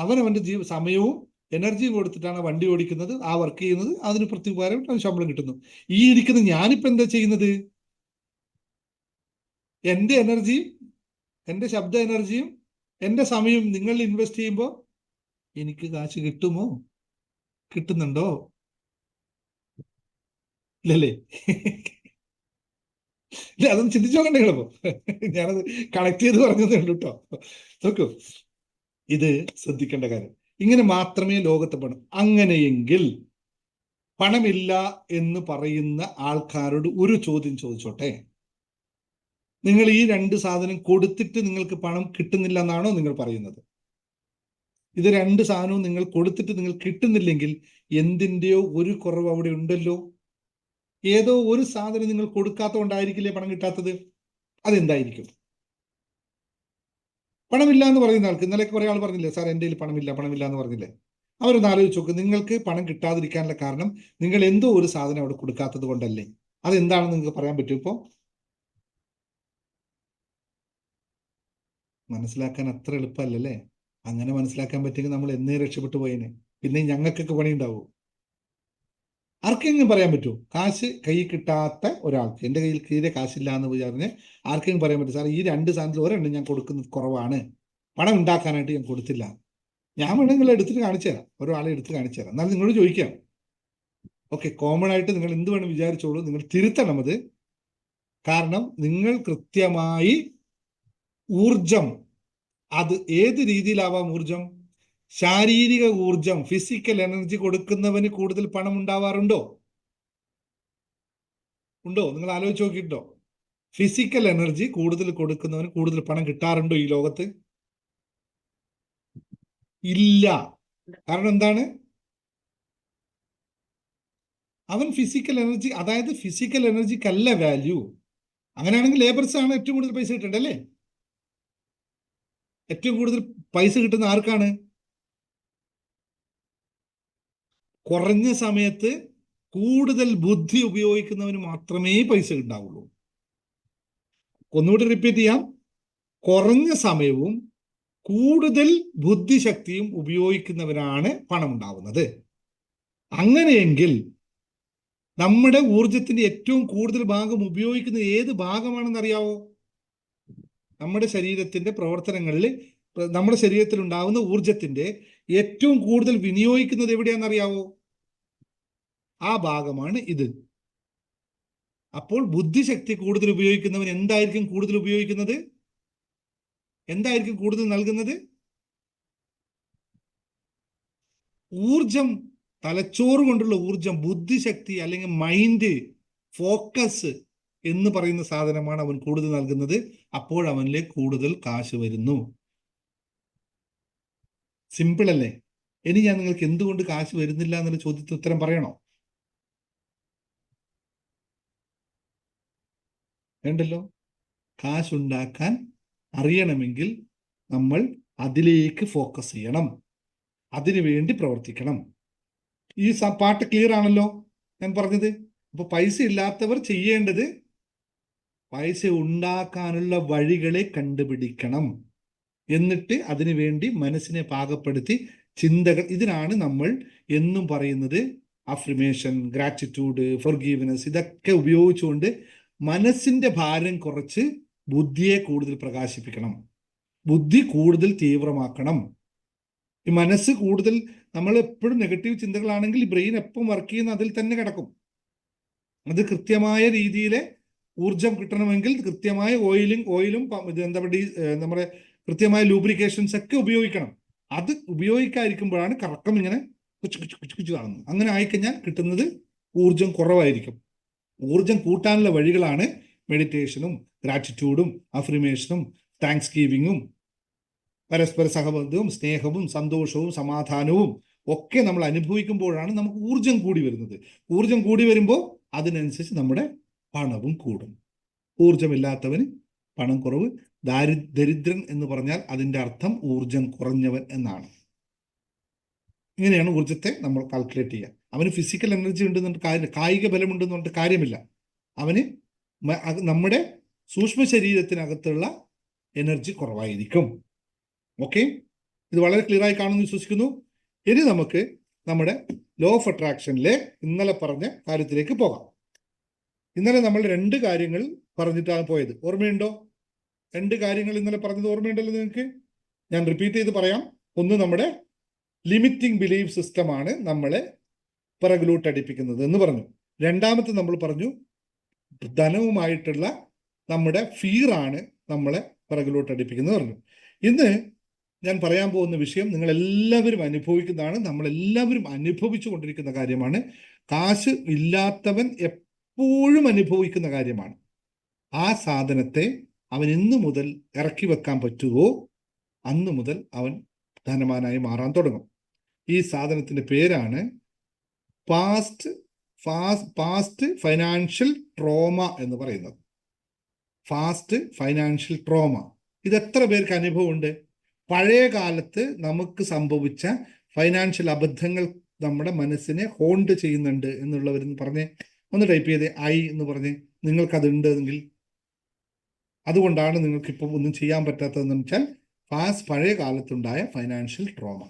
അവന്റെ സമയവും എനർജിയും കൊടുത്തിട്ടാണ് വണ്ടി ഓടിക്കുന്നത്, ആ വർക്ക് ചെയ്യുന്നത്. അതിന് പ്രത്യുപകാരം ശമ്പളം കിട്ടുന്നു. ഈ ഇരിക്കുന്ന ഞാനിപ്പോ എന്താ ചെയ്യുന്നത്? എന്റെ എനർജിയും എന്റെ ശബ്ദ എനർജിയും എന്റെ സമയവും നിങ്ങൾ ഇൻവെസ്റ്റ് ചെയ്യുമ്പോൾ എനിക്ക് കാശ് കിട്ടുമോ? കിട്ടുന്നുണ്ടോ? ഇല്ലല്ലേ? ഇല്ല, അതൊന്ന് ചിന്തിച്ചു നോക്കണ്ടേ നിങ്ങളിപ്പോ? ഞാനത് കണക്ട് ചെയ്ത് പറഞ്ഞതേ ഉള്ളൂ കേട്ടോ. നോക്കൂ, ഇത് ശ്രദ്ധിക്കേണ്ട കാര്യം. ഇങ്ങനെ മാത്രമേ ലോകത്ത് പണം. അങ്ങനെയെങ്കിൽ പണമില്ല എന്ന് പറയുന്ന ആൾക്കാരോട് ഒരു ചോദ്യം ചോദിച്ചോട്ടെ. നിങ്ങൾ ഈ രണ്ട് സാധനം കൊടുത്തിട്ട് നിങ്ങൾക്ക് പണം കിട്ടുന്നില്ല എന്നാണോ നിങ്ങൾ പറയുന്നത്? ഇത് രണ്ട് സാധനവും നിങ്ങൾ കൊടുത്തിട്ട് നിങ്ങൾ കിട്ടുന്നില്ലെങ്കിൽ എന്തിൻ്റെയോ ഒരു കുറവ് അവിടെ ഉണ്ടല്ലോ. ഏതോ ഒരു സാധനം നിങ്ങൾ കൊടുക്കാത്തത് കൊണ്ടായിരിക്കില്ലേ പണം കിട്ടാത്തത്? അതെന്തായിരിക്കും? പണമില്ല എന്ന് പറയുന്ന ആൾക്ക് ഇന്നലെ കുറെ ആൾ പറഞ്ഞില്ലേ, സാർ എൻ്റെ കയ്യിൽ പണമില്ല എന്ന് പറഞ്ഞില്ലേ? അവരൊന്ന് ആലോചിച്ച് നോക്ക്. നിങ്ങൾക്ക് പണം കിട്ടാതിരിക്കാനുള്ള കാരണം നിങ്ങൾ എന്തോ ഒരു സാധനം അവിടെ കൊടുക്കാത്തത് കൊണ്ടല്ലേ? അതെന്താണെന്ന് നിങ്ങൾക്ക് പറയാൻ പറ്റും? ഇപ്പോ മനസ്സിലാക്കാൻ അത്ര എളുപ്പമല്ലല്ലേ? അങ്ങനെ മനസ്സിലാക്കാൻ പറ്റിയെങ്കിൽ നമ്മൾ എന്നേ രക്ഷപ്പെട്ടു പോയേനെ. പിന്നെ ഞങ്ങൾക്കൊക്കെ പണി ഉണ്ടാവും. ആർക്കെങ്കിലും പറയാൻ പറ്റുമോ? കാശ് കൈ കിട്ടാത്ത ഒരാൾക്ക്, എൻ്റെ കയ്യിൽ തീരെ കാശില്ല എന്ന് വിചാരിച്ച് ആർക്കെങ്കിലും പറയാൻ പറ്റും, സാർ ഈ രണ്ട് സാധനത്തിൽ ഒരെണ്ണം ഞാൻ കൊടുക്കുന്നത് കുറവാണ്, പണം ഉണ്ടാക്കാനായിട്ട് ഞാൻ കൊടുത്തില്ല? ഞാൻ വേണമെങ്കിൽ എടുത്തിട്ട് കാണിച്ചു തരാം, ഒരാളെ എടുത്ത് കാണിച്ചു തരാം. എന്നാൽ നിങ്ങളോട് ചോദിക്കാം. ഓക്കെ, കോമൺ ആയിട്ട് നിങ്ങൾ എന്ത് വേണം വിചാരിച്ചോളൂ, നിങ്ങൾ തിരുത്തണം അത്. കാരണം നിങ്ങൾ കൃത്യമായി ഊർജം, അത് ഏത് രീതിയിലാവാം ഊർജം? ശാരീരിക ഊർജം, ഫിസിക്കൽ എനർജി കൊടുക്കുന്നവന് കൂടുതൽ പണം ഉണ്ടാവാറുണ്ടോ? ഉണ്ടോ? നിങ്ങൾ ആലോചിച്ച് നോക്കിയിട്ടുണ്ടോ? ഫിസിക്കൽ എനർജി കൂടുതൽ കൊടുക്കുന്നവന് കൂടുതൽ പണം കിട്ടാറുണ്ടോ ഈ ലോകത്ത്? ഇല്ല. കാരണം എന്താണ്? അവൻ ഫിസിക്കൽ എനർജി, അതായത് ഫിസിക്കൽ എനർജിക്കല്ല വാല്യൂ. അങ്ങനെയാണെങ്കിൽ ലേബർസ് ആണ് ഏറ്റവും കൂടുതൽ പൈസ കിട്ടേണ്ടല്ലേ? ഏറ്റവും കൂടുതൽ പൈസ കിട്ടുന്ന ആർക്കാണ്? കുറഞ്ഞ സമയത്ത് കൂടുതൽ ബുദ്ധി ഉപയോഗിക്കുന്നവന് മാത്രമേ പൈസ ഉണ്ടാവുള്ളൂ. ഒന്നുകൂടി റിപ്പീറ്റ് ചെയ്യാം. കുറഞ്ഞ സമയവും കൂടുതൽ ബുദ്ധിശക്തിയും ഉപയോഗിക്കുന്നവനാണ് പണം ഉണ്ടാവുന്നത്. അങ്ങനെയെങ്കിൽ നമ്മുടെ ഊർജത്തിന്റെ ഏറ്റവും കൂടുതൽ ഭാഗം ഉപയോഗിക്കുന്നത് ഏത് ഭാഗമാണെന്ന് അറിയാവോ? നമ്മുടെ ശരീരത്തിന്റെ പ്രവർത്തനങ്ങളിൽ നമ്മുടെ ശരീരത്തിൽ ഉണ്ടാകുന്ന ഊർജത്തിന്റെ ഏറ്റവും കൂടുതൽ വിനിയോഗിക്കുന്നത് എവിടെയാണെന്ന് അറിയാവോ? ആ ഭാഗമാണ് ഇത്. അപ്പോൾ ബുദ്ധിശക്തി കൂടുതൽ ഉപയോഗിക്കുന്നവൻ എന്തായിരിക്കും കൂടുതൽ ഉപയോഗിക്കുന്നത്? എന്തായിരിക്കും കൂടുതൽ നൽകുന്നത്? ഊർജം തലച്ചോറ് കൊണ്ടുള്ള ഊർജം, ബുദ്ധിശക്തി അല്ലെങ്കിൽ മൈൻഡ്, ഫോക്കസ് എന്ന് പറയുന്ന സാധനമാണ് അവൻ കൂടുതൽ നൽകുന്നത്. അപ്പോഴവനിലേക്ക് കൂടുതൽ കാശ് വരുന്നു. സിമ്പിൾ അല്ലേ? ഇനി ഞാൻ നിങ്ങൾക്ക് എന്തുകൊണ്ട് കാശ് വരുന്നില്ല എന്നുള്ള ചോദ്യത്തിന് ഉത്തരം പറയണോ? വേണ്ടല്ലോ. കാശുണ്ടാക്കാൻ അറിയണമെങ്കിൽ നമ്മൾ അതിലേക്ക് ഫോക്കസ് ചെയ്യണം, അതിനു വേണ്ടി പ്രവർത്തിക്കണം. ഈ പാട്ട് ക്ലിയർ ആണല്ലോ ഞാൻ പറഞ്ഞത്. അപ്പൊ പൈസ ഇല്ലാത്തവർ ചെയ്യേണ്ടത് പൈസ ഉണ്ടാക്കാനുള്ള വഴികളെ കണ്ടുപിടിക്കണം. എന്നിട്ട് അതിനു വേണ്ടി മനസ്സിനെ പാകപ്പെടുത്തി ചിന്തകൾ, ഇതിനാണ് നമ്മൾ എന്നും പറയുന്നത് അഫ്രിമേഷൻ, ഗ്രാറ്റിറ്റ്യൂഡ്, ഫൊർഗീവ്നെസ്. ഇതൊക്കെ ഉപയോഗിച്ചുകൊണ്ട് മനസ്സിന്റെ ഭാരം കുറച്ച് ബുദ്ധിയെ കൂടുതൽ പ്രകാശിപ്പിക്കണം, ബുദ്ധി കൂടുതൽ തീവ്രമാക്കണം. ഈ മനസ്സ് കൂടുതൽ, നമ്മൾ എപ്പോഴും നെഗറ്റീവ് ചിന്തകളാണെങ്കിൽ ഈ ബ്രെയിൻ എപ്പം വർക്ക് ചെയ്യുന്ന അതിൽ തന്നെ കിടക്കും. അത് കൃത്യമായ രീതിയിൽ ഊർജം കിട്ടണമെങ്കിൽ കൃത്യമായ ഓയിലും നമ്മുടെ കൃത്യമായ ലൂബ്രിക്കേഷൻസ് ഒക്കെ ഉപയോഗിക്കണം. അത് ഉപയോഗിക്കാതിരിക്കുമ്പോഴാണ് കറക്കം ഇങ്ങനെ കുച്ചു കാണുന്നത്. അങ്ങനെ ആയിക്കഴിഞ്ഞാൽ കിട്ടുന്നത് ഊർജം കുറവായിരിക്കും. ഊർജം കൂട്ടാനുള്ള വഴികളാണ് മെഡിറ്റേഷനും ഗ്രാറ്റിറ്റ്യൂഡും അഫ്രിമേഷനും താങ്ക്സ് ഗീവിങ്ങും പരസ്പര സഹബന്ധവും സ്നേഹവും സന്തോഷവും സമാധാനവും ഒക്കെ നമ്മൾ അനുഭവിക്കുമ്പോഴാണ് നമുക്ക് ഊർജം കൂടി വരുന്നത്. ഊർജം കൂടി വരുമ്പോൾ അതിനനുസരിച്ച് നമ്മുടെ പണവും കൂടും. ഊർജമില്ലാത്തവന് പണം കുറവ്. ദരിദ്രൻ എന്ന് പറഞ്ഞാൽ അതിൻ്റെ അർത്ഥം ഊർജം കുറഞ്ഞവൻ എന്നാണ്. ഇങ്ങനെയാണ് ഊർജത്തെ നമ്മൾ കാൽക്കുലേറ്റ് ചെയ്യുക. അവന് ഫിസിക്കൽ എനർജി ഉണ്ടെന്ന് പറഞ്ഞിട്ട് കായിക ബലമുണ്ടെന്ന് പറഞ്ഞിട്ട് കാര്യമില്ല. അവന് നമ്മുടെ സൂക്ഷ്മ ശരീരത്തിനകത്തുള്ള എനർജി കുറവായിരിക്കും. ഓക്കെ, ഇത് വളരെ ക്ലിയർ ആയി കാണുമെന്ന് വിശ്വസിക്കുന്നു. ഇനി നമുക്ക് നമ്മുടെ ലോ ഓഫ് അട്രാക്ഷനിലെ ഇന്നലെ പറഞ്ഞ കാര്യത്തിലേക്ക് പോകാം. ഇന്നലെ നമ്മൾ 2 കാര്യങ്ങൾ പറഞ്ഞിട്ടാണ് പോയത്. ഓർമ്മയുണ്ടോ? 2 കാര്യങ്ങൾ ഇന്നലെ പറഞ്ഞത് ഓർമ്മയുണ്ടല്ലോ നിങ്ങൾക്ക്? ഞാൻ റിപ്പീറ്റ് ചെയ്ത് പറയാം. ഒന്ന്, നമ്മുടെ ലിമിറ്റിംഗ് ബിലീഫ് സിസ്റ്റമാണ് നമ്മളെ പിറകിലോട്ട് അടിപ്പിക്കുന്നത് എന്ന് പറഞ്ഞു. രണ്ടാമത്തെ നമ്മൾ പറഞ്ഞു ധനവുമായിട്ടുള്ള നമ്മുടെ ഫിയറാണ് നമ്മളെ പിറകിലോട്ട് അടിപ്പിക്കുന്നത് പറഞ്ഞു. ഇന്ന് ഞാൻ പറയാൻ പോകുന്ന വിഷയം നിങ്ങൾ എല്ലാവരും അനുഭവിക്കുന്നതാണ്, നമ്മളെല്ലാവരും അനുഭവിച്ചു കൊണ്ടിരിക്കുന്ന കാര്യമാണ്. കാശ് ഇല്ലാത്തവൻ എപ്പോഴും അനുഭവിക്കുന്ന കാര്യമാണ്. ആ സാധനത്തെ അവൻ ഇന്നു മുതൽ ഇറക്കി വെക്കാൻ പറ്റുമോ അന്ന് മുതൽ അവൻ ധനവാനായി മാറാൻ തുടങ്ങും. ഈ സാധനത്തിന്റെ പേരാണ് പാസ്റ്റ് ഫൈനാൻഷ്യൽ ട്രോമ എന്ന് പറയുന്നത്. Fast financial trauma. ഇത് എത്ര പേർക്ക് അനുഭവമുണ്ട്? പഴയ കാലത്ത് നമുക്ക് സംഭവിച്ച ഫൈനാൻഷ്യൽ അബദ്ധങ്ങൾ നമ്മുടെ മനസ്സിനെ ഹോണ്ട് ചെയ്യുന്നുണ്ട് എന്നുള്ളവരെന്ന് പറഞ്ഞേ, ഒന്ന് ടൈപ്പ് ചെയ്തേ ഐ എന്ന് പറഞ്ഞേ. നിങ്ങൾക്കതുണ്ട് എങ്കിൽ അതുകൊണ്ടാണ് നിങ്ങൾക്ക് ഇപ്പം ഒന്നും ചെയ്യാൻ പറ്റാത്തതെന്ന് വെച്ചാൽ പഴയ കാലത്തുണ്ടായ ഫൈനാൻഷ്യൽ ട്രോമ.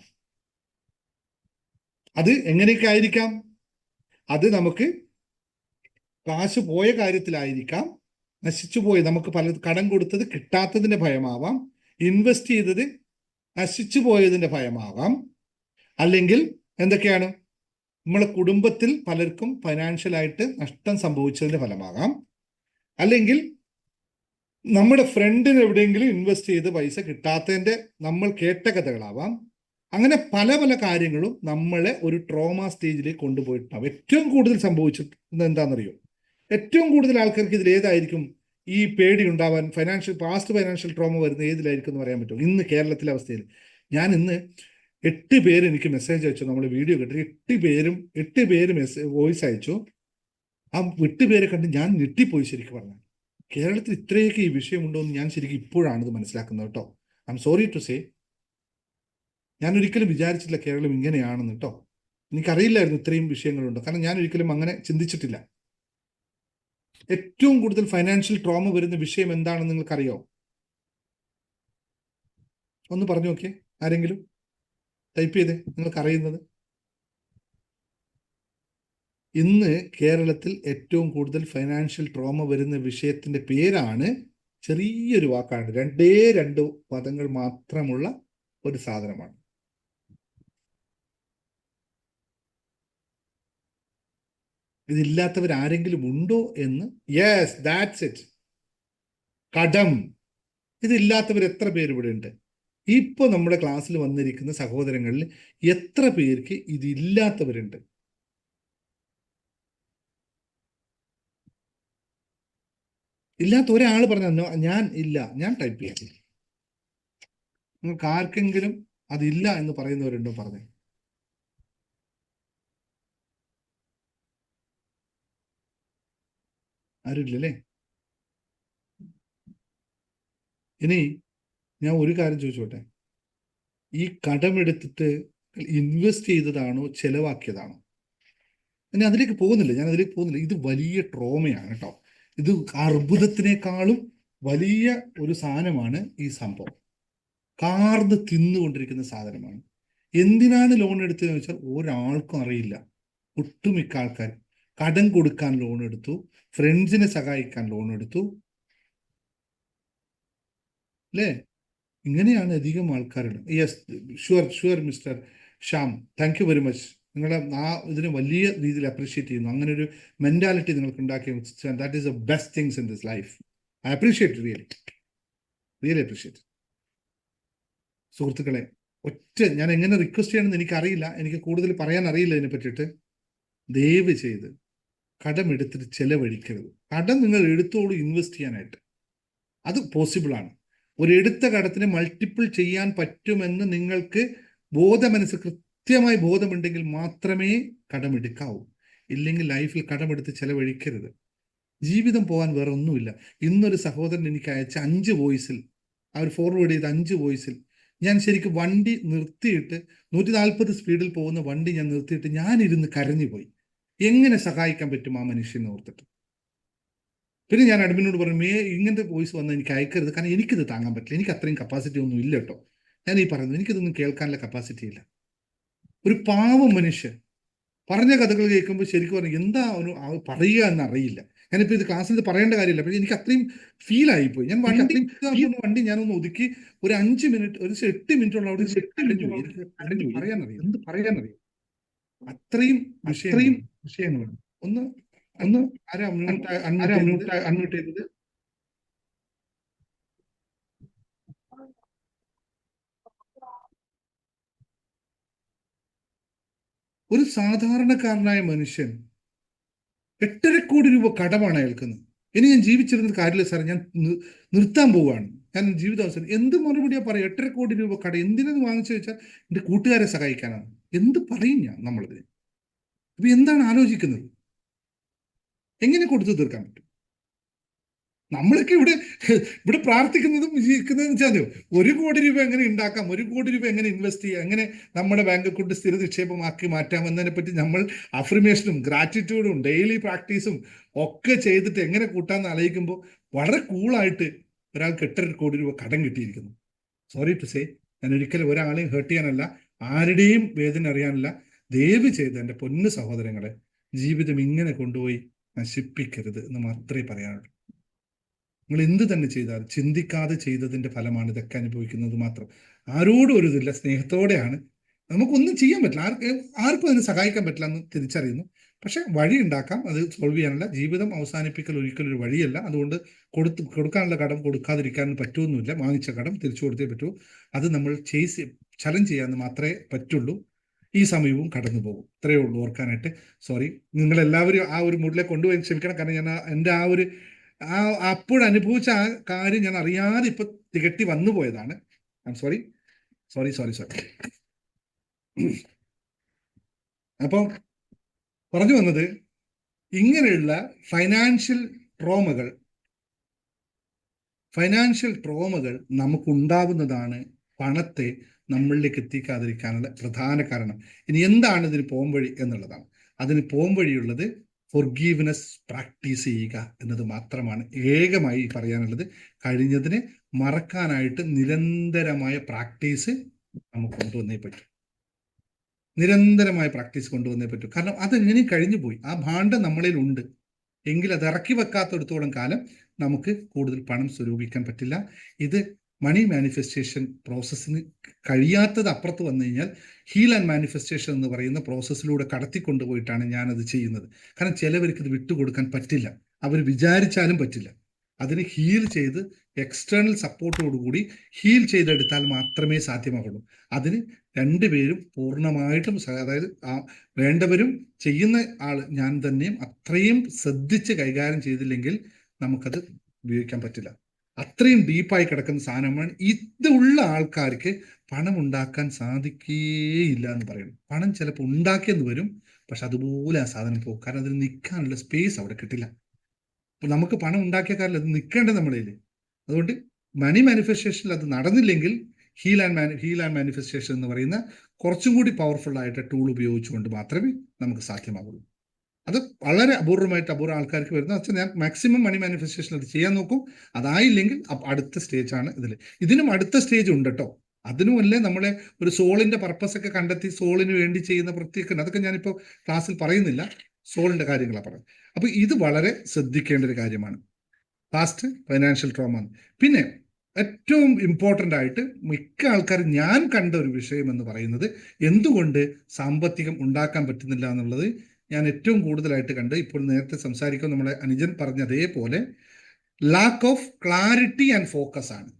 അത് എങ്ങനെയൊക്കെ ആയിരിക്കാം? അത് നമുക്ക് കാശ് പോയ കാര്യത്തിലായിരിക്കാം, നശിച്ചു പോയി നമുക്ക് പല കടം കൊടുത്തത് കിട്ടാത്തതിന്റെ ഭയമാവാം, ഇൻവെസ്റ്റ് ചെയ്തത് നശിച്ചു പോയതിന്റെ ഭയമാവാം, അല്ലെങ്കിൽ എന്തൊക്കെയാണ് നമ്മളെ കുടുംബത്തിൽ പലർക്കും ഫൈനാൻഷ്യലായിട്ട് നഷ്ടം സംഭവിച്ചതിന്റെ ഫലമാകാം, അല്ലെങ്കിൽ നമ്മുടെ ഫ്രണ്ടിന് എവിടെയെങ്കിലും ഇൻവെസ്റ്റ് ചെയ്ത് പൈസ കിട്ടാത്തതിന്റെ നമ്മൾ കേട്ട കഥകളാവാം. അങ്ങനെ പല പല കാര്യങ്ങളും നമ്മളെ ഒരു ട്രോമ സ്റ്റേജിലേക്ക് കൊണ്ടുപോയിട്ടുണ്ടാവും. ഏറ്റവും കൂടുതൽ സംഭവിച്ചിട്ട് എന്താണെന്നറിയോ? ഏറ്റവും കൂടുതൽ ആൾക്കാർക്ക് ഇതിൽ ഏതായിരിക്കും ഈ പേടി ഉണ്ടാവാൻ, പാസ്റ്റ് ഫൈനാൻഷ്യൽ ട്രോമ വരുന്ന ഏതിലായിരിക്കും എന്ന് പറയാൻ പറ്റുമോ? ഇന്ന് കേരളത്തിലെ അവസ്ഥയിൽ ഞാൻ ഇന്ന് 8 പേര് എനിക്ക് മെസ്സേജ് അയച്ചു. നമ്മൾ വീഡിയോ കണ്ടിട്ട് 8 പേര് വോയിസ് അയച്ചു. ആ 8 പേരെ കണ്ട് ഞാൻ ഞെട്ടിപ്പോയി. ശരിക്കും പറഞ്ഞാൽ കേരളത്തിൽ ഇത്രയൊക്കെ ഈ വിഷയമുണ്ടോ എന്ന് ഞാൻ ശരിക്കും ഇപ്പോഴാണ് ഇത് മനസ്സിലാക്കുന്നത് കേട്ടോ. I'm sorry to say, ഞാൻ ഒരിക്കലും വിചാരിച്ചില്ല കേരളം ഇങ്ങനെയാണെന്ന് കേട്ടോ. എനിക്കറിയില്ലായിരുന്നു ഇത്രയും വിഷയങ്ങളുണ്ട്. കാരണം ഞാൻ ഒരിക്കലും അങ്ങനെ ചിന്തിച്ചിട്ടില്ല. ഏറ്റവും കൂടുതൽ ഫൈനാൻഷ്യൽ ട്രോമ വരുന്ന വിഷയം എന്താണെന്ന് നിങ്ങൾക്കറിയോ? ഒന്ന് പറഞ്ഞു നോക്കിയേ, ആരെങ്കിലും ടൈപ്പ് ചെയ്തേ നിങ്ങൾക്കറിയുന്നത്. ഇന്ന് കേരളത്തിൽ ഏറ്റവും കൂടുതൽ ഫൈനാൻഷ്യൽ ട്രോമ വരുന്ന വിഷയത്തിന്റെ പേരാണ്, ചെറിയൊരു വാക്കാണ്, 2 പദങ്ങൾ മാത്രമുള്ള ഒരു സാധനമാണ്. ഇതില്ലാത്തവർ ആരെങ്കിലും ഉണ്ടോ എന്ന്? Yes, that's it. കടം. ഇതില്ലാത്തവർ എത്ര പേര് ഇവിടെ ഉണ്ട്? ഇപ്പൊ നമ്മുടെ ക്ലാസ്സിൽ വന്നിരിക്കുന്ന സഹോദരങ്ങളിൽ എത്ര പേർക്ക് ഇതില്ലാത്തവരുണ്ട്? ഇല്ലാത്ത ഒരാൾ പറഞ്ഞു, ഞാൻ ഇല്ല, ഞാൻ ടൈപ്പ് ചെയ്യാം. നിങ്ങൾക്ക് ആർക്കെങ്കിലും അതില്ല എന്ന് പറയുന്നവരുണ്ടോ? പറഞ്ഞു. ആരുമില്ലല്ലേ? ഇനി ഞാൻ ഒരു കാര്യം ചോദിച്ചോട്ടെ, ഈ കടമെടുത്തിട്ട് ഇൻവെസ്റ്റ് ചെയ്തതാണോ ചെലവാക്കിയതാണോ? ഞാൻ അതിലേക്ക് പോകുന്നില്ല. ഇത് വലിയ ട്രോമയാണ് കേട്ടോ. ഇത് അർബുദത്തിനേക്കാളും വലിയ ഒരു സാധനമാണ് ഈ സംഭവം. കാർന്ന് തിന്നുകൊണ്ടിരിക്കുന്ന സാധനമാണ്. എന്തിനാണ് ലോൺ എടുത്തതെന്ന് വെച്ചാൽ ഒരാൾക്കും അറിയില്ല. ഒട്ടുമിക്ക ആൾക്കാർ കടം കൊടുക്കാൻ ലോൺ എടുത്തു, ഫ്രണ്ട്സിനെ സഹായിക്കാൻ ലോൺ എടുത്തു, അല്ലേ? ഇങ്ങനെയാണ് അധികം ആൾക്കാരുണ്ട്. Yes, sure mister Shyam, thank you very much. നിങ്ങളെ ഇതിന് വലിയ രീതിയിൽ അപ്രീഷിയേറ്റ് ചെയ്യുന്നു. അങ്ങനെ ഒരു മെന്റാലിറ്റി നിങ്ങൾക്ക് ഉണ്ടാക്കി. That is the best things in this life. I appreciate, really appreciate. സുഹൃത്തുക്കളെ, ഞാൻ എങ്ങനെ റിക്വസ്റ്റ് ചെയ്യണമെന്ന് എനിക്കറിയില്ല, എനിക്ക് കൂടുതൽ പറയാൻ അറിയില്ല ഇതിനെ പറ്റിയിട്ട്. ദയവ് ചെയ്ത് കടമെടുത്തിട്ട് ചെലവഴിക്കരുത്. കടം നിങ്ങൾ എടുത്തോളൂ ഇൻവെസ്റ്റ് ചെയ്യാനായിട്ട്. അത് പോസിബിളാണ്. ഒരു എടുത്ത കടത്തിന് മൾട്ടിപ്പിൾ ചെയ്യാൻ പറ്റുമെന്ന് നിങ്ങൾക്ക് കൃത്യമായി ബോധമുണ്ടെങ്കിൽ മാത്രമേ കടമെടുക്കാവൂ. ഇല്ലെങ്കിൽ ലൈഫിൽ കടമെടുത്ത് ചെലവഴിക്കരുത്. ജീവിതം പോകാൻ വേറെ ഒന്നുമില്ല. ഇന്നൊരു സഹോദരൻ എനിക്ക് അയച്ച 5 വോയിസിൽ, അവർ ഫോർവേഡ് ചെയ്ത 5 വോയിസിൽ ഞാൻ ശരിക്കും വണ്ടി നിർത്തിയിട്ട് 140 സ്പീഡിൽ പോകുന്ന വണ്ടി ഞാൻ നിർത്തിയിട്ട് ഞാനിരുന്ന് കരഞ്ഞുപോയി. എങ്ങനെ സഹായിക്കാൻ പറ്റും ആ മനുഷ്യനെ ഓർത്തിട്ട്. പിന്നെ ഞാൻ അഡ്മിനോട് പറഞ്ഞു, ഇങ്ങനത്തെ വോയിസ് വന്നാൽ എനിക്ക് അയക്കരുത്, കാരണം എനിക്കിത് താങ്ങാൻ പറ്റില്ല. എനിക്ക് അത്രയും കപ്പാസിറ്റി ഒന്നും ഇല്ല കേട്ടോ. ഞാൻ ഈ പറയുന്നത്, എനിക്കിതൊന്നും കേൾക്കാനുള്ള കപ്പാസിറ്റി ഇല്ല. ഒരു പാവം മനുഷ്യൻ പറഞ്ഞ കഥകൾ കേൾക്കുമ്പോൾ ശരിക്കും പറഞ്ഞു എന്താ പറയുക എന്ന് അറിയില്ല. ഞാനിപ്പോൾ ഇത് ക്ലാസ്സിൽ പറയേണ്ട കാര്യമില്ല, പക്ഷേ എനിക്ക് അത്രയും ഫീൽ ആയിപ്പോയി. ഞാൻ വണ്ടി ഞാനൊന്ന് ഒതുക്കി ഒരു 5 മിനിറ്റ്, ഒരു 8 മിനിറ്റോളം അവിടെ പറയാനറിയാം, എന്ത് പറയാനറിയാം. അത്രയും വിഷയങ്ങളുണ്ട്. ഒന്ന് അൺമ്യൂട്ട് ചെയ്തത്. ഒരു സാധാരണക്കാരനായ മനുഷ്യൻ 8.5 കോടി രൂപ കടമാണ് അയാൾക്കുന്നത്. ഇനി ഞാൻ ജീവിച്ചിരുന്നത് കാര്യമില്ല സാർ, ഞാൻ നിർത്താൻ പോവുകയാണ്, ഞാൻ ജീവിതാവസാനം. എന്ത് മറുപടിയാ പറയാം? 8.5 കോടി രൂപ കട എന്തിനെന്ന് വാങ്ങിച്ചു വെച്ചാൽ എൻ്റെ കൂട്ടുകാരെ സഹായിക്കാനാണ്. എന്ത് പറയും ഞാൻ നമ്മളിതിന്? അപ്പൊ എന്താണ് ആലോചിക്കുന്നത്? എങ്ങനെ കൊടുത്തു തീർക്കാൻ പറ്റും? നമ്മളൊക്കെ ഇവിടെ പ്രാർത്ഥിക്കുന്നതും വിജയിക്കുന്നതും വെച്ചാൽ 1 കോടി രൂപ എങ്ങനെ ഉണ്ടാക്കാം, 1 കോടി രൂപ എങ്ങനെ ഇൻവെസ്റ്റ് ചെയ്യാം, എങ്ങനെ നമ്മുടെ ബാങ്ക് അക്കൗണ്ട് സ്ഥിര നിക്ഷേപമാക്കി മാറ്റാം എന്നതിനെ പറ്റി നമ്മൾ അഫർമേഷനും ഗ്രാറ്റിറ്റ്യൂഡും ഡെയിലി പ്രാക്ടീസും ഒക്കെ ചെയ്തിട്ട് എങ്ങനെ കൂട്ടാന്ന് ആലോചിക്കുമ്പോൾ വളരെ കൂളായിട്ട് ഒരാൾക്ക് 8.5 കോടി രൂപ കടം കിട്ടിയിരിക്കുന്നു. സോറി ടു സേ, ഞാൻ ഒരിക്കലും ഒരാളെയും ഹേർട്ട് ചെയ്യാനല്ല, ആരുടെയും വേദന അറിയാനല്ല. ദയവ് ചെയ്ത് എൻ്റെ പൊന്നു സഹോദരങ്ങളെ, ജീവിതം ഇങ്ങനെ കൊണ്ടുപോയി നശിപ്പിക്കരുത് എന്ന് മാത്രമേ പറയാനുള്ളൂ. നിങ്ങൾ എന്ത് തന്നെ ചെയ്താൽ ചിന്തിക്കാതെ ചെയ്തതിന്റെ ഫലമാണ് ഇതൊക്കെ അനുഭവിക്കുന്നത് മാത്രം. ആരോടും ഒരു ഇതില്ല, സ്നേഹത്തോടെയാണ്. നമുക്കൊന്നും ചെയ്യാൻ പറ്റില്ല, ആർക്കും അതിനെ സഹായിക്കാൻ പറ്റില്ല എന്ന് തിരിച്ചറിയുന്നു. പക്ഷെ വഴി ഉണ്ടാക്കാം, അത് സോൾവ് ചെയ്യാനുള്ള. ജീവിതം അവസാനിപ്പിക്കൽ ഒരിക്കലും ഒരു വഴിയല്ല. അതുകൊണ്ട് കൊടുക്കാനുള്ള കടം കൊടുക്കാതിരിക്കാൻ പറ്റുമൊന്നുമില്ല. വാങ്ങിച്ച കടം തിരിച്ചു കൊടുത്തേ പറ്റൂ. അത് നമ്മൾ ചലഞ്ച് ചെയ്യാന്ന് മാത്രമേ പറ്റുള്ളൂ. ഈ സമയവും കടന്നു പോകും. ഇത്രയേ ഉള്ളൂ ഓർക്കാനായിട്ട്. സോറി, നിങ്ങളെല്ലാവരും ആ ഒരു മൂഡിലേക്ക് കൊണ്ടുപോയി ക്ഷമിക്കണം. കാരണം ഞാൻ എൻ്റെ അപ്പോഴനുഭവിച്ച ആ കാര്യം ഞാൻ അറിയാതെ ഇപ്പൊ തികട്ടി വന്നു പോയതാണ്. I am sorry. അപ്പം പറഞ്ഞു വന്നത്, ഇങ്ങനെയുള്ള ഫൈനാൻഷ്യൽ ട്രോമകൾ നമുക്കുണ്ടാവുന്നതാണ് പണത്തെ നമ്മളിലേക്ക് എത്തിക്കാതിരിക്കാനുള്ള പ്രധാന കാരണം. ഇനി എന്താണ് ഇതിന് പോംവഴി എന്നുള്ളതാണ്. അതിന് പോംവഴിയുള്ളത് ഫോർഗീവ്നെസ് പ്രാക്ടീസ് ചെയ്യുക എന്നത് മാത്രമാണ് ഏകമായി പറയാനുള്ളത്. കഴിഞ്ഞതിനെ മറക്കാനായിട്ട് നിരന്തരമായ പ്രാക്ടീസ് നമുക്ക് കൊണ്ടുവന്നേ പറ്റൂ. കാരണം അതെങ്ങനെ കഴിഞ്ഞു പോയി. ആ ഭാണ്ഡം നമ്മളിൽ ഉണ്ട് എങ്കിൽ അത് ഇറക്കി വെക്കാത്തടത്തോളം കാലം നമുക്ക് കൂടുതൽ പണം സ്വരൂപിക്കാൻ പറ്റില്ല. ഇത് മണി മാനിഫെസ്റ്റേഷൻ പ്രോസസ്സിന് കഴിയാത്തത് അപ്പുറത്ത് വന്നു കഴിഞ്ഞാൽ ഹീൽ ആൻഡ് മാനിഫെസ്റ്റേഷൻ എന്ന് പറയുന്ന പ്രോസസ്സിലൂടെ കടത്തിക്കൊണ്ടുപോയിട്ടാണ് ഞാനത് ചെയ്യുന്നത്. കാരണം ചിലവർക്ക് ഇത് വിട്ടുകൊടുക്കാൻ പറ്റില്ല, അവർ വിചാരിച്ചാലും പറ്റില്ല. അതിന് ഹീൽ ചെയ്ത് എക്സ്റ്റേണൽ സപ്പോർട്ടോടുകൂടി ഹീൽ ചെയ്തെടുത്താൽ മാത്രമേ സാധ്യമാകുള്ളൂ. അതിന് രണ്ടുപേരും പൂർണ്ണമായിട്ടും അതായത് വേണ്ടവരും ചെയ്യുന്ന ആൾ ഞാൻ തന്നെയും അത്രയും ശ്രദ്ധിച്ച് കൈകാര്യം ചെയ്തില്ലെങ്കിൽ നമുക്കത് ഉപയോഗിക്കാൻ പറ്റില്ല. അത്രയും ഡീപ്പായി കിടക്കുന്ന സാധനമാണ്. ഇതുള്ള ആൾക്കാർക്ക് പണം ഉണ്ടാക്കാൻ സാധിക്കേയില്ല എന്ന് പറയുന്നു. പണം ചിലപ്പോൾ ഉണ്ടാക്കിയെന്ന് വരും, പക്ഷെ അതുപോലെ ആ സാധനം പോകും. കാരണം അതിന് നിൽക്കാനുള്ള സ്പേസ് അവിടെ കിട്ടില്ല. അപ്പൊ നമുക്ക് പണം ഉണ്ടാക്കിയ കാര്യം അത് നിൽക്കേണ്ടത് നമ്മുടെ കയ്യിൽ. അതുകൊണ്ട് മണി മാനിഫെസ്റ്റേഷനിൽ അത് നടന്നില്ലെങ്കിൽ ഹീൽ ആൻഡ് മാനിഫെസ്റ്റേഷൻ എന്ന് പറയുന്ന കുറച്ചും കൂടി പവർഫുൾ ആയിട്ട് ടൂൾ ഉപയോഗിച്ചുകൊണ്ട് മാത്രമേ നമുക്ക് സാധ്യമാകുള്ളൂ. അത് വളരെ അപൂർവ ആൾക്കാർക്ക് വരുന്നത്. വെച്ചാൽ ഞാൻ മാക്സിമം മണി മാനിഫെസ്റ്റേഷൻ അത് ചെയ്യാൻ നോക്കും. അതായില്ലെങ്കിൽ അടുത്ത സ്റ്റേജ് ആണ് ഇതിൽ. ഇതിനും അടുത്ത സ്റ്റേജ് ഉണ്ട് കേട്ടോ. അതിനുമല്ലേ നമ്മളെ ഒരു സോളിന്റെ പർപ്പസ് ഒക്കെ കണ്ടെത്തി സോളിന് വേണ്ടി ചെയ്യുന്ന പ്രത്യേക, അതൊക്കെ ഞാനിപ്പോൾ ക്ലാസ്സിൽ പറയുന്നില്ല, സോളിന്റെ കാര്യങ്ങളാണ് പറയുന്നത്. അപ്പൊ ഇത് വളരെ ശ്രദ്ധിക്കേണ്ട ഒരു കാര്യമാണ്. Fast financial trauma. പിന്നെ ഏറ്റവും ഇമ്പോർട്ടൻ്റ് ആയിട്ട് മിക്ക ആൾക്കാർ ഞാൻ കണ്ട ഒരു വിഷയം എന്ന് പറയുന്നത് എന്തുകൊണ്ട് സാമ്പത്തികം ഉണ്ടാക്കാൻ പറ്റുന്നില്ല എന്നുള്ളത് ഞാൻ ഏറ്റവും കൂടുതലായിട്ട് കണ്ട്. ഇപ്പോൾ നേരത്തെ സംസാരിക്കുമ്പോൾ നമ്മുടെ അനുജൻ പറഞ്ഞ അതേപോലെ lack of clarity and focus ആണ്.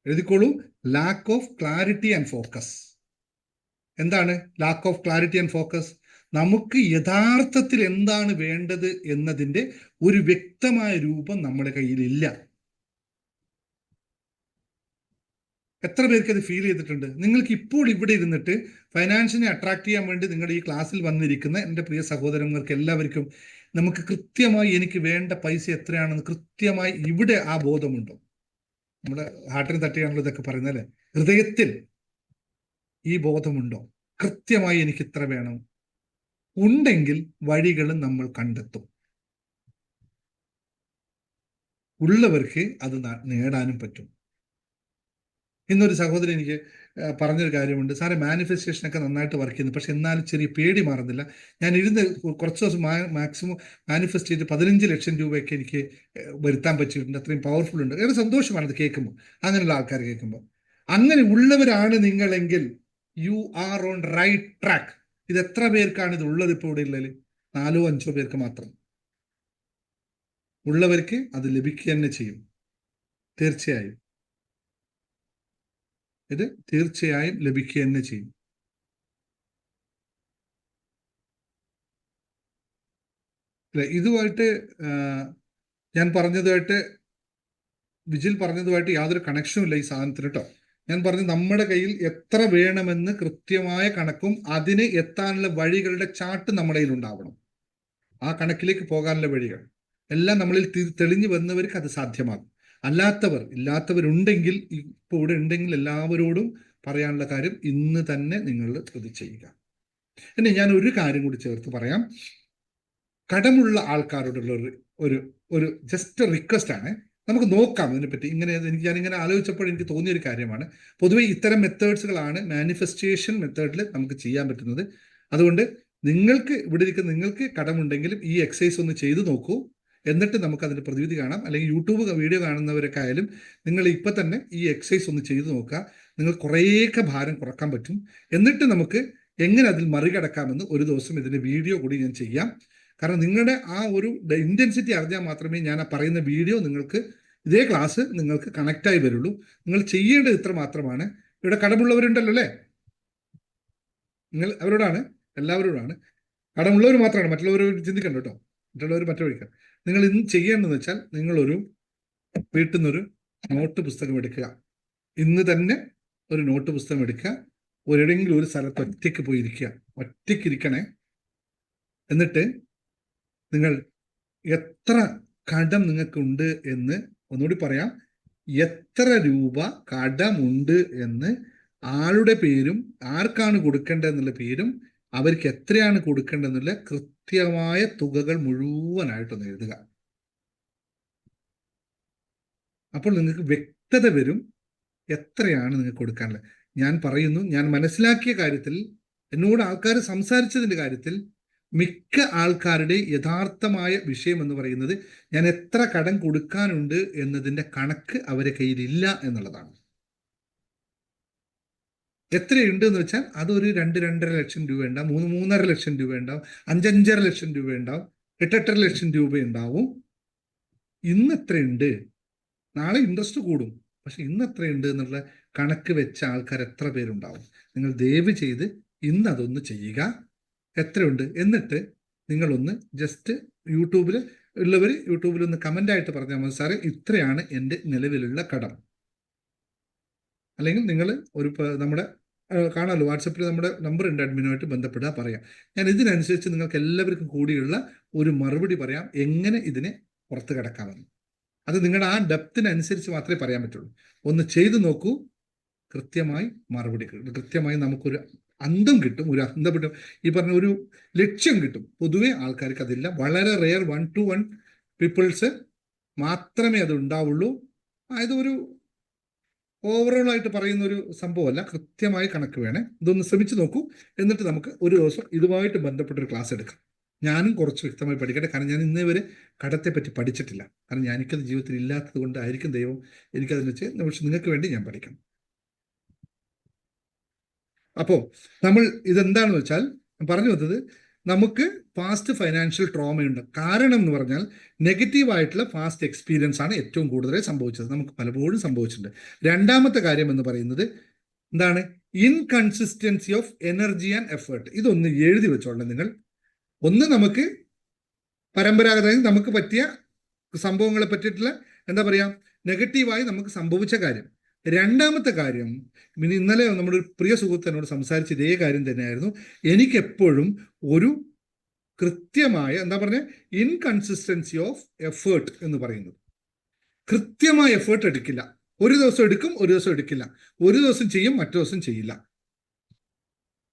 എഴുതിക്കോളൂ, lack of clarity and focus. എന്താണ് lack of clarity and focus? നമുക്ക് യഥാർത്ഥത്തിൽ എന്താണ് വേണ്ടത് എന്നതിൻ്റെ ഒരു വ്യക്തമായ രൂപം നമ്മുടെ കയ്യിലില്ല. എത്ര പേർക്ക് അത് ഫീൽ ചെയ്തിട്ടുണ്ട്? നിങ്ങൾക്ക് ഇപ്പോൾ ഇവിടെ ഇരുന്നിട്ട് ഫൈനാൻഷ്യനെ അട്രാക്ട് ചെയ്യാൻ വേണ്ടി നിങ്ങളുടെ ഈ ക്ലാസ്സിൽ വന്നിരിക്കുന്ന എൻ്റെ പ്രിയ സഹോദരങ്ങൾക്ക് എല്ലാവർക്കും നമുക്ക് കൃത്യമായി എനിക്ക് വേണ്ട പൈസ എത്രയാണെന്ന് കൃത്യമായി ഇവിടെ ആ ബോധമുണ്ടോ? നമ്മുടെ ഹാർട്ടിന് തട്ടിയാണല്ലോ ഇതൊക്കെ പറയുന്നല്ലേ. ഹൃദയത്തിൽ ഈ ബോധമുണ്ടോ? കൃത്യമായി എനിക്ക് ഇത്ര വേണം. ഉണ്ടെങ്കിൽ വഴികൾ നമ്മൾ കണ്ടെത്തും. ഉള്ളവർക്ക് അത് നേടാനും പറ്റും. ഇന്നൊരു സഹോദരൻ എനിക്ക് പറഞ്ഞൊരു കാര്യമുണ്ട്, സാറേ മാനിഫെസ്റ്റേഷനൊക്കെ നന്നായിട്ട് വർക്ക് ചെയ്യുന്നു, പക്ഷെ എന്നാലും ചെറിയ പേടി മാറുന്നില്ല. ഞാൻ ഇരുന്ന് കുറച്ച് ദിവസം മാക്സിമം മാനിഫെസ്റ്റ് ചെയ്ത് 15 ലക്ഷം രൂപയൊക്കെ എനിക്ക് വരുത്താൻ പറ്റിയിട്ടുണ്ട്. അത്രയും പവർഫുൾ ഉണ്ട്. ഏറെ സന്തോഷമാണ് ഇത് കേൾക്കുമ്പോൾ, അങ്ങനെയുള്ള ആൾക്കാർ കേൾക്കുമ്പോൾ. അങ്ങനെ ഉള്ളവരാണ് നിങ്ങളെങ്കിൽ you are on right track. ഇത് എത്ര പേർക്കാണ് ഇത് ഉള്ളത് ഇപ്പോൾ ഇവിടെ ഉള്ളതിൽ? 4 5 പേർക്ക് മാത്രം. ഉള്ളവർക്ക് അത് ലഭിക്കുക തന്നെ ചെയ്യും. തീർച്ചയായും ഇത് തീർച്ചയായും ലഭിക്കുക തന്നെ ചെയ്യും. അല്ലെ, ഇതുമായിട്ട് ഞാൻ പറഞ്ഞതുമായിട്ട് വിജിൽ പറഞ്ഞതുമായിട്ട് യാതൊരു കണക്ഷനും ഇല്ല ഈ സാധനത്തിന് കേട്ടോ. ഞാൻ പറഞ്ഞു നമ്മുടെ കയ്യിൽ എത്ര വേണമെന്ന് കൃത്യമായ കണക്കും അതിന് എത്താനുള്ള വഴികളുടെ ചാർട്ട് നമ്മുടെ കയ്യിൽ ഉണ്ടാവണം. ആ കണക്കിലേക്ക് പോകാനുള്ള വഴികൾ എല്ലാം നമ്മളിൽ തെളിഞ്ഞു വന്നവർക്ക് അത് സാധ്യമാകും. ഇല്ലാത്തവരുണ്ടെങ്കിൽ, ഇപ്പോൾ ഇവിടെ ഉണ്ടെങ്കിൽ എല്ലാവരോടും പറയാനുള്ള കാര്യം ഇന്ന് തന്നെ നിങ്ങൾ ഇത് ചെയ്യുക. പിന്നെ ഞാൻ ഒരു കാര്യം കൂടി ചേർത്ത് പറയാം. കടമുള്ള ആൾക്കാരോടുള്ള ഒരു ജസ്റ്റ് റിക്വസ്റ്റ് ആണ്. നമുക്ക് നോക്കാം ഇതിനെപ്പറ്റി. ഞാനിങ്ങനെ ആലോചിച്ചപ്പോൾ എനിക്ക് തോന്നിയൊരു കാര്യമാണ്. പൊതുവെ ഇത്തരം മെത്തേഡ്സുകളാണ് മാനിഫെസ്റ്റേഷൻ മെത്തേഡിൽ നമുക്ക് ചെയ്യാൻ പറ്റുന്നത്. അതുകൊണ്ട് ഇവിടെ ഇരിക്കുന്ന നിങ്ങൾക്ക് കടമുണ്ടെങ്കിലും ഈ എക്സസൈസ് ഒന്ന് ചെയ്തു നോക്കൂ. എന്നിട്ട് നമുക്ക് അതിൻ്റെ പ്രതിവിധി കാണാം. അല്ലെങ്കിൽ യൂട്യൂബ് വീഡിയോ കാണുന്നവരൊക്കെ ആയാലും നിങ്ങൾ ഇപ്പം തന്നെ ഈ എക്സസൈസ് ഒന്ന് ചെയ്തു നോക്കുക. നിങ്ങൾ കുറേയൊക്കെ ഭാരം കുറക്കാൻ പറ്റും. എന്നിട്ട് നമുക്ക് എങ്ങനെ അതിൽ മറികടക്കാമെന്ന് ഒരു ദിവസം ഇതിൻ്റെ വീഡിയോ കൂടി ഞാൻ ചെയ്യാം. കാരണം നിങ്ങളുടെ ആ ഒരു ഇൻറ്റൻസിറ്റി അറിഞ്ഞാൽ മാത്രമേ ഞാൻ ആ പറയുന്ന വീഡിയോ നിങ്ങൾക്ക്, ഇതേ ക്ലാസ് നിങ്ങൾക്ക് കണക്റ്റായി വരുള്ളൂ. നിങ്ങൾ ചെയ്യേണ്ടത് ഇത്ര മാത്രമാണ്. ഇവിടെ കടമുള്ളവരുണ്ടല്ലോ അല്ലേ? നിങ്ങൾ അവരോടാണ്, എല്ലാവരോടാണ്. കടമുള്ളവർ മാത്രമാണ്, മറ്റുള്ളവർ ചിന്തിക്കണ്ട കേട്ടോ. മറ്റുള്ളവർ മറ്റൊഴിക്കാം. നിങ്ങൾ ഇന്ന് ചെയ്യേണ്ടതെന്ന് വെച്ചാൽ നിങ്ങളൊരു വീട്ടിൽ നിന്നൊരു നോട്ട് പുസ്തകം എടുക്കുക. ഇന്ന് തന്നെ ഒരു നോട്ട് പുസ്തകം എടുക്കുക. ഒരെവിടെയെങ്കിലും ഒരു സ്ഥലത്ത് ഒറ്റയ്ക്ക് പോയിരിക്കുക. ഒറ്റയ്ക്ക് ഇരിക്കണേ. എന്നിട്ട് നിങ്ങൾ എത്ര കടം നിങ്ങൾക്കുണ്ട് എന്ന് ഒന്നുകൂടി പറയാം. എത്ര രൂപ കടമുണ്ട് എന്ന് ആളുടെ പേരും ആർക്കാണ് കൊടുക്കേണ്ടതെന്നുള്ള പേരും അവർക്ക് എത്രയാണ് കൊടുക്കേണ്ടതെന്നുള്ള കൃത്യമായ തുകകൾ മുഴുവനായിട്ടൊന്ന് എഴുതുക. അപ്പോൾ നിങ്ങൾക്ക് വ്യക്തത വരും എത്രയാണ് നിങ്ങൾക്ക് കൊടുക്കാനുള്ളത്. ഞാൻ പറയുന്നു, ഞാൻ മനസ്സിലാക്കിയ കാര്യത്തിൽ, എന്നോട് ആൾക്കാർ സംസാരിച്ചതിൻ്റെ കാര്യത്തിൽ മിക്ക ആൾക്കാരുടെ യഥാർത്ഥമായ വിഷയം എന്ന് പറയുന്നത് ഞാൻ എത്ര കടം കൊടുക്കാനുണ്ട് എന്നതിൻ്റെ കണക്ക് അവരെ കയ്യിലില്ല എന്നുള്ളതാണ്. എത്രയുണ്ട് എന്ന് വെച്ചാൽ അതൊരു 2-2.5 ലക്ഷം രൂപ ഉണ്ടാവും, 3-3.5 ലക്ഷം രൂപ ഉണ്ടാവും, 5-5.5 ലക്ഷം രൂപ ഉണ്ടാവും, 8-8 ലക്ഷം രൂപ ഉണ്ടാവും. ഇന്ന് എത്രയുണ്ട് നാളെ ഇൻട്രസ്റ്റ് കൂടും. പക്ഷെ ഇന്ന് എത്രയുണ്ട് എന്നുള്ള കണക്ക് വെച്ച ആൾക്കാർ എത്ര പേരുണ്ടാവും? നിങ്ങൾ ദയവ് ചെയ്ത് ഇന്ന് അതൊന്ന് ചെയ്യുക. എത്രയുണ്ട് എന്നിട്ട് നിങ്ങളൊന്ന് ജസ്റ്റ് യൂട്യൂബിൽ ഉള്ളവർ യൂട്യൂബിൽ ഒന്ന് കമൻ്റ് ആയിട്ട് പറഞ്ഞാൽ മതി, സാറേ ഇത്രയാണ് എൻ്റെ നിലവിലുള്ള കടം. അല്ലെങ്കിൽ നിങ്ങൾ ഒരു നമ്മുടെ കാണാമല്ലോ, വാട്സപ്പിൽ നമ്മുടെ നമ്പർ ഉണ്ട്, അഡ്മിനുമായിട്ട് ബന്ധപ്പെടുക, പറയാം. ഞാൻ ഇതിനനുസരിച്ച് നിങ്ങൾക്ക് എല്ലാവർക്കും കൂടിയുള്ള ഒരു മറുപടി പറയാം, എങ്ങനെ ഇതിനെ പുറത്ത് കിടക്കാമെന്ന്. അത് നിങ്ങളുടെ ആ ഡെപ്തിനനുസരിച്ച് മാത്രമേ പറയാൻ പറ്റുള്ളൂ. ഒന്ന് ചെയ്തു നോക്കൂ, കൃത്യമായി മറുപടി കിട്ടും. കൃത്യമായി നമുക്കൊരു അന്തം കിട്ടും, ഒരു അന്തപ്പെട്ട ഈ പറഞ്ഞ ഒരു ലക്ഷ്യം കിട്ടും. പൊതുവെ ആൾക്കാർക്ക് അതില്ല. വളരെ റെയർ 1 to 1 പീപ്പിൾസ് മാത്രമേ അത് ഉണ്ടാവുള്ളൂ. അതായത് ഒരു ഓവറോൾ ആയിട്ട് പറയുന്ന ഒരു സംഭവമല്ല, കൃത്യമായി കണക്ക് വേണേ. ഇതൊന്ന് ശ്രമിച്ചു നോക്കൂ. എന്നിട്ട് നമുക്ക് ഒരു ദിവസം ഇതുമായിട്ട് ബന്ധപ്പെട്ടൊരു ക്ലാസ് എടുക്കാം. ഞാനും കുറച്ച് വ്യക്തമായി പഠിക്കട്ടെ, കാരണം ഞാൻ ഇന്നേ വരെ കടത്തെ പറ്റി പഠിച്ചിട്ടില്ല. കാരണം എനിക്കത് ജീവിതത്തിൽ ഇല്ലാത്തത് കൊണ്ടായിരിക്കും ദൈവം എനിക്കതിനെ വെച്ച്, പക്ഷെ നിങ്ങൾക്ക് വേണ്ടി ഞാൻ പഠിക്കണം. അപ്പോൾ നമ്മൾ ഇതെന്താണെന്ന് വെച്ചാൽ പറഞ്ഞു വന്നത്, നമുക്ക് പാസ്റ്റ് ഫൈനാൻഷ്യൽ ട്രോമയുണ്ട്. കാരണം എന്ന് പറഞ്ഞാൽ നെഗറ്റീവായിട്ടുള്ള പാസ്റ്റ് എക്സ്പീരിയൻസ് ആണ് ഏറ്റവും കൂടുതലായി സംഭവിച്ചത്. നമുക്ക് പലപ്പോഴും സംഭവിച്ചിട്ടുണ്ട്. രണ്ടാമത്തെ കാര്യം എന്ന് പറയുന്നത് എന്താണ്? Inconsistency of energy and effort. ഇതൊന്ന് എഴുതി വെച്ചോളണം നിങ്ങൾ. ഒന്ന്, നമുക്ക് പരമ്പരാഗതമായി നമുക്ക് പറ്റിയ സംഭവങ്ങളെ പറ്റിയിട്ടുള്ള എന്താ പറയുക, നെഗറ്റീവായി നമുക്ക് സംഭവിച്ച കാര്യം. രണ്ടാമത്തെ കാര്യം, പിന്നെ ഇന്നലെ നമ്മുടെ ഒരു പ്രിയ സുഹൃത്തിനോട് സംസാരിച്ച ഇതേ കാര്യം തന്നെയായിരുന്നു. എനിക്കെപ്പോഴും ഒരു കൃത്യമായ എന്താ പറഞ്ഞ ഇൻകൺസിസ്റ്റൻസി ഓഫ് എഫേർട്ട് എന്ന് പറയുന്നത്. കൃത്യമായ എഫേർട്ട് എടുക്കില്ല. ഒരു ദിവസം എടുക്കും, ഒരു ദിവസം എടുക്കില്ല. ഒരു ദിവസം ചെയ്യും, മറ്റു ദിവസം ചെയ്യില്ല.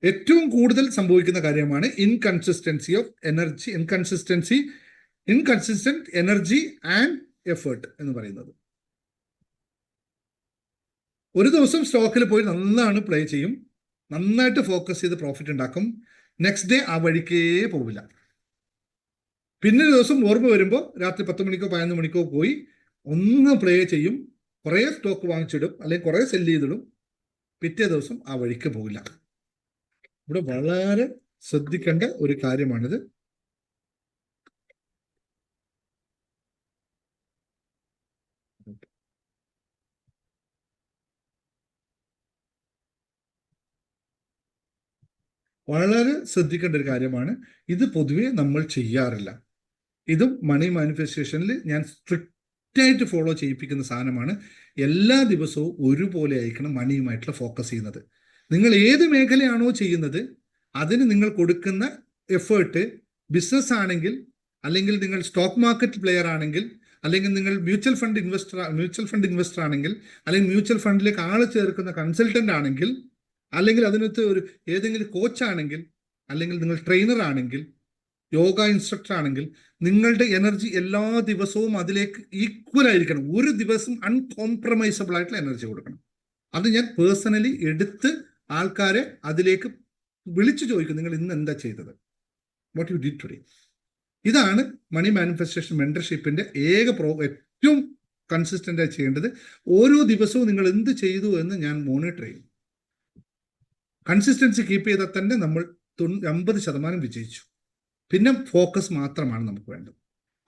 ഏറ്റവും കൂടുതൽ സംഭവിക്കുന്ന കാര്യമാണ് inconsistency of energy, inconsistent energy and effort എന്ന് പറയുന്നത്. ഒരു ദിവസം സ്റ്റോക്കിൽ പോയി നന്നാണ് പ്ലേ ചെയ്യും, നന്നായിട്ട് ഫോക്കസ് ചെയ്ത് പ്രോഫിറ്റ് ഉണ്ടാക്കും. നെക്സ്റ്റ് ഡേ ആ വഴിക്കേ പോവില്ല. പിന്നെ ഒരു ദിവസം ഓർമ്മ വരുമ്പോൾ രാത്രി 10 മണിക്കോ 11 മണിക്കോ പോയി ഒന്ന് പ്ലേ ചെയ്യും, കുറേ സ്റ്റോക്ക് വാങ്ങിച്ചിടും, അല്ലെങ്കിൽ കുറേ സെല്ല് ചെയ്തിടും. പിറ്റേ ദിവസം ആ വഴിക്ക് പോവില്ല. ഇവിടെ വളരെ ശ്രദ്ധിക്കേണ്ട ഒരു കാര്യമാണിത്. വളരെ ശ്രദ്ധിക്കേണ്ട ഒരു കാര്യമാണ്. ഇത് പൊതുവെ നമ്മൾ ചെയ്യാറില്ല. ഇതും മണി മാനിഫെസ്റ്റേഷനിൽ ഞാൻ സ്ട്രിക്റ്റായിട്ട് ഫോളോ ചെയ്യിപ്പിക്കുന്ന സാധനമാണ്. എല്ലാ ദിവസവും ഒരുപോലെ ആയിരിക്കണം മണിയുമായിട്ടുള്ള ഫോക്കസ് ചെയ്യുന്നത്. നിങ്ങൾ ഏത് മേഖലയാണോ ചെയ്യുന്നത് അതിന് നിങ്ങൾ കൊടുക്കുന്ന എഫേർട്ട്, ബിസിനസ് ആണെങ്കിൽ, അല്ലെങ്കിൽ നിങ്ങൾ സ്റ്റോക്ക് മാർക്കറ്റ് പ്ലെയർ ആണെങ്കിൽ, അല്ലെങ്കിൽ നിങ്ങൾ മ്യൂച്വൽ ഫണ്ട് ഇൻവെസ്റ്റർ ആണെങ്കിൽ, അല്ലെങ്കിൽ മ്യൂച്വൽ ഫണ്ടിലേക്ക് ആള് ചേർക്കുന്ന കൺസൾട്ടന്റ് ആണെങ്കിൽ, അല്ലെങ്കിൽ അതിനകത്ത് ഒരു ഏതെങ്കിലും കോച്ചാണെങ്കിൽ, അല്ലെങ്കിൽ നിങ്ങൾ ട്രെയിനർ ആണെങ്കിൽ, യോഗ ഇൻസ്ട്രക്ടർ ആണെങ്കിൽ, നിങ്ങളുടെ എനർജി എല്ലാ ദിവസവും അതിലേക്ക് ഈക്വൽ ആയിരിക്കണം. ഒരു ദിവസം അൺകോംപ്രമൈസബിൾ ആയിട്ടുള്ള എനർജി കൊടുക്കണം. അത് ഞാൻ പേഴ്സണലി എടുത്ത് ആൾക്കാരെ അതിലേക്ക് വിളിച്ചു ചോദിക്കും, നിങ്ങൾ ഇന്ന് എന്താ ചെയ്തത്, വാട്ട് യു ഡിഡ് ടുഡേ. ഇതാണ് മണി മാനിഫെസ്റ്റേഷൻ മെന്റർഷിപ്പിന്റെ ഏറ്റവും കൺസിസ്റ്റന്റ് ആയി ചെയ്യേണ്ടത്. ഓരോ ദിവസവും നിങ്ങൾ എന്ത് ചെയ്തു എന്ന് ഞാൻ മോണിറ്റർ ചെയ്യും. കൺസിസ്റ്റൻസി കീപ്പ് ചെയ്താൽ തന്നെ നമ്മൾ 50% വിജയിച്ചു. പിന്നെ ഫോക്കസ് മാത്രമാണ് നമുക്ക് വേണ്ടത്.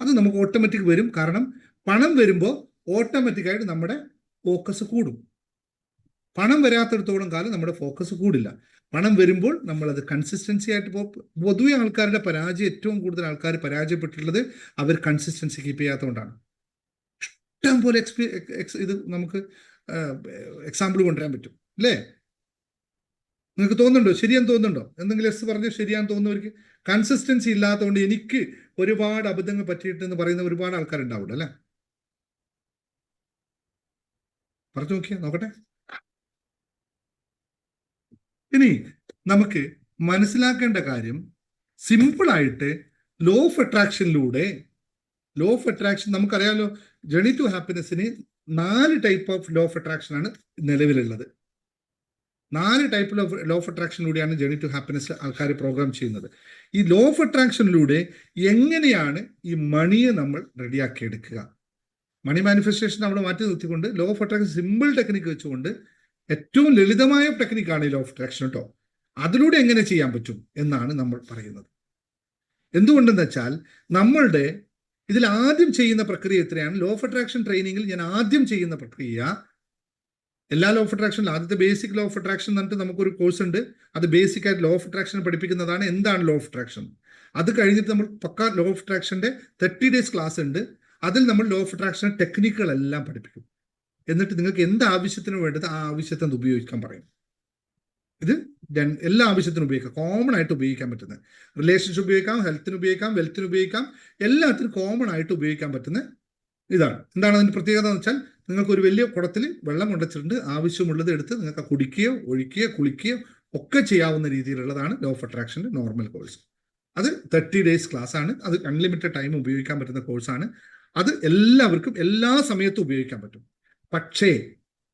അത് നമുക്ക് ഓട്ടോമാറ്റിക് വരും. കാരണം പണം വരുമ്പോൾ ഓട്ടോമാറ്റിക്കായിട്ട് നമ്മുടെ ഫോക്കസ് കൂടും. പണം വരാത്തിടത്തോളം കാലം നമ്മുടെ ഫോക്കസ് കൂടില്ല. പണം വരുമ്പോൾ നമ്മളത് കൺസിസ്റ്റൻസി ആയിട്ട് പൊതുവെ ആൾക്കാരുടെ പരാജയം, ഏറ്റവും കൂടുതൽ ആൾക്കാർ പരാജയപ്പെട്ടിട്ടുള്ളത് അവർ കൺസിസ്റ്റൻസി കീപ്പ് ചെയ്യാത്തതുകൊണ്ടാണ്. ഇഷ്ടം പോലെ ഇത് നമുക്ക് എക്സാമ്പിൾ കൊണ്ടുവരാൻ പറ്റും അല്ലേ? നിങ്ങൾക്ക് തോന്നുന്നുണ്ടോ? ശരിയാന്ന് തോന്നുന്നുണ്ടോ? എന്തെങ്കിലും എസ് പറഞ്ഞ് ശരിയാന്ന് തോന്നുന്നവർക്ക് കൺസിസ്റ്റൻസി ഇല്ലാത്തതുകൊണ്ട് എനിക്ക് ഒരുപാട് അബദ്ധങ്ങൾ പറ്റിയിട്ടെന്ന് പറയുന്ന ഒരുപാട് ആൾക്കാരുണ്ടാവും അല്ലേ? പറഞ്ഞു നോക്കിയാ നോക്കട്ടെ. ഇനി നമുക്ക് മനസ്സിലാക്കേണ്ട കാര്യം, സിമ്പിളായിട്ട് law of attraction, law of attraction നമുക്കറിയാമല്ലോ, ജേർണി ടു ഹാപ്പിനെസ്സിന് 4 type of law of attraction ആണ് നിലവിലുള്ളത്. 4 ടൈപ്പ് ലോ ഓഫ് അട്രാക്ഷനിലൂടെയാണ് ജേർണി ടു ഹാപ്പിനെസ് ആൾക്കാർ പ്രോഗ്രാം ചെയ്യുന്നത്. ഈ ലോ ഓഫ് അട്രാക്ഷനിലൂടെ എങ്ങനെയാണ് ഈ മണിയെ നമ്മൾ റെഡിയാക്കി എടുക്കുക? മണി മാനിഫെസ്റ്റേഷൻ അവിടെ മാറ്റി നിർത്തിക്കൊണ്ട് law of attraction simple technique വെച്ചുകൊണ്ട്, ഏറ്റവും ലളിതമായ ടെക്നിക്കാണ് ഈ ലോ ഓഫ് അട്രാക്ഷൻ കേട്ടോ. അതിലൂടെ എങ്ങനെ ചെയ്യാൻ പറ്റും എന്നാണ് നമ്മൾ പറയുന്നത്. എന്തുകൊണ്ടെന്ന് വെച്ചാൽ നമ്മളുടെ ഇതിൽ ആദ്യം ചെയ്യുന്ന പ്രക്രിയ എത്രയാണ്? ലോ ഓഫ് അട്രാക്ഷൻ ട്രെയിനിങ്ങിൽ ഞാൻ ആദ്യം ചെയ്യുന്ന പ്രക്രിയ, എല്ലാ ലോ ഓഫ് അട്രാക്ഷനിലും ആദ്യത്തെ ബേസിക് ലോ ഓഫ് അട്രാക്ഷൻ എന്ന് പറഞ്ഞിട്ട് നമുക്കൊരു കോഴ്സ് ഉണ്ട്. അത് ബേസിക് ആയിട്ട് ലോ ഓഫ് അട്രാക്ഷൻ പഠിപ്പിക്കുന്നതാണ്. എന്താണ് ലോ ഓഫ് അട്രാക്ഷൻ? അത് കഴിഞ്ഞിട്ട് നമ്മൾ പക്ക ലോ ഓഫ് അട്രാക്ഷന്റെ 30 days ക്ലാസ് ഉണ്ട്. അതിൽ നമ്മൾ ലോ ഓഫ് അട്രാക്ഷൻ ടെക്നിക്കുകളെല്ലാം പഠിപ്പിക്കും. എന്നിട്ട് നിങ്ങൾക്ക് എന്ത് ആവശ്യത്തിന് വേണ്ടത് ആ ആവശ്യത്തിന് ഉപയോഗിക്കാൻ പറയും. ഇത് എല്ലാ ആവശ്യത്തിനും ഉപയോഗിക്കാം, കോമൺ ആയിട്ട് ഉപയോഗിക്കാൻ പറ്റുന്ന, റിലേഷൻഷിപ്പ് ഉപയോഗിക്കാം, ഹെൽത്തിന് ഉപയോഗിക്കാം, വെൽത്തിന് ഉപയോഗിക്കാം, എല്ലാത്തിനും കോമൺ ആയിട്ട് ഉപയോഗിക്കാൻ പറ്റുന്ന ഇതാണ്. എന്താണ് അതിന്റെ പ്രത്യേകത എന്ന് വെച്ചാൽ, നിങ്ങൾക്ക് ഒരു വലിയ കുടത്തിൽ വെള്ളം കൊണ്ടുവച്ചിട്ടുണ്ട്, ആവശ്യമുള്ളത് എടുത്ത് നിങ്ങൾക്ക് കുടിക്കുകയോ ഒഴിക്കുകയോ കുളിക്കുകയോ ഒക്കെ ചെയ്യാവുന്ന രീതിയിലുള്ളതാണ് ലോ ഓഫ് അട്രാക്ഷന്റെ നോർമൽ കോഴ്സ്. അത് 30 days ക്ലാസ് ആണ്. അത് അൺലിമിറ്റഡ് ടൈം ഉപയോഗിക്കാൻ പറ്റുന്ന കോഴ്സാണ്. അത് എല്ലാവർക്കും എല്ലാ സമയത്തും ഉപയോഗിക്കാൻ പറ്റും. പക്ഷേ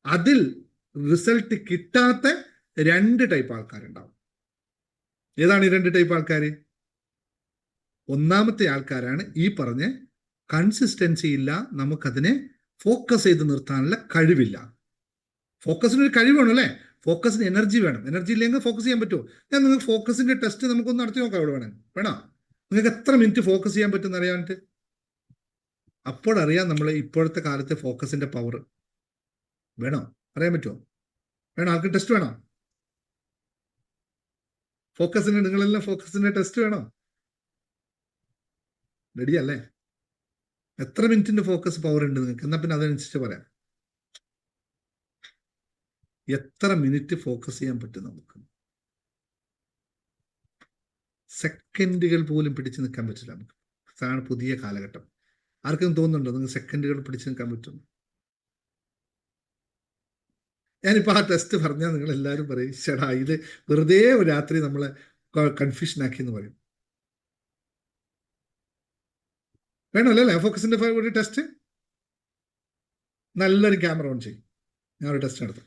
അതിൽ റിസൾട്ട് കിട്ടാത്ത 2 ടൈപ്പ് ആൾക്കാരുണ്ടാവും. ഏതാണ് ഈ 2 ടൈപ്പ് ആൾക്കാർ? ഒന്നാമത്തെ ആൾക്കാരാണ് ഈ പറഞ്ഞ കൺസിസ്റ്റൻസി ഇല്ല, നമുക്കതിനെ ഫോക്കസ് ചെയ്ത് നിർത്താനുള്ള കഴിവില്ല. ഫോക്കസിനൊരു കഴിവ് വേണം അല്ലേ? ഫോക്കസിന് എനർജി വേണം. എനർജി ഇല്ലെങ്കിൽ ഫോക്കസ് ചെയ്യാൻ പറ്റുമോ? ഞാൻ നിങ്ങൾക്ക് ഫോക്കസിന്റെ ടെസ്റ്റ് നമുക്കൊന്ന് നടത്തി നോക്കാം. അവിടെ വേണോ? നിങ്ങൾക്ക് എത്ര മിനിറ്റ് ഫോക്കസ് ചെയ്യാൻ പറ്റുമെന്ന് അറിയാനായിട്ട്? അപ്പോഴറിയാം നമ്മൾ ഇപ്പോഴത്തെ കാലത്തെ ഫോക്കസിന്റെ പവർ. വേണോ? അറിയാൻ പറ്റുമോ? വേണോ? ആർക്ക് ടെസ്റ്റ് വേണോ? ഫോക്കസിന് നിങ്ങളെല്ലാം ഫോക്കസിന്റെ ടെസ്റ്റ് വേണോ? റെഡി അല്ലേ? എത്ര മിനിറ്റിന്റെ ഫോക്കസ് പവർ ഉണ്ട് നിങ്ങൾക്ക്? എന്നാൽ പിന്നെ അതനുസരിച്ച് പറയാം. എത്ര മിനിറ്റ് ഫോക്കസ് ചെയ്യാൻ പറ്റും നമുക്ക്? സെക്കൻഡുകൾ പോലും പിടിച്ചു നിൽക്കാൻ പറ്റില്ല നമുക്ക്. അതാണ് പുതിയ കാലഘട്ടം. ആർക്കും തോന്നുന്നുണ്ടോ നിങ്ങൾക്ക് സെക്കൻഡുകൾ പിടിച്ചു നിൽക്കാൻ പറ്റും? ഞാനിപ്പോൾ ആ ടെസ്റ്റ് പറഞ്ഞാൽ നിങ്ങൾ എല്ലാവരും പറയും, ചേട്ടാ ഇത് വെറുതെ ഒരു രാത്രി നമ്മളെ കൺഫ്യൂഷൻ ആക്കി എന്ന് പറയും. വേണമല്ലേ ഫോക്കസിന്റെ ഒരു ടെസ്റ്റ്? നല്ലൊരു ക്യാമറ ഓൺ ചെയ്യും, ഞാനൊരു ടെസ്റ്റ് നടത്താം.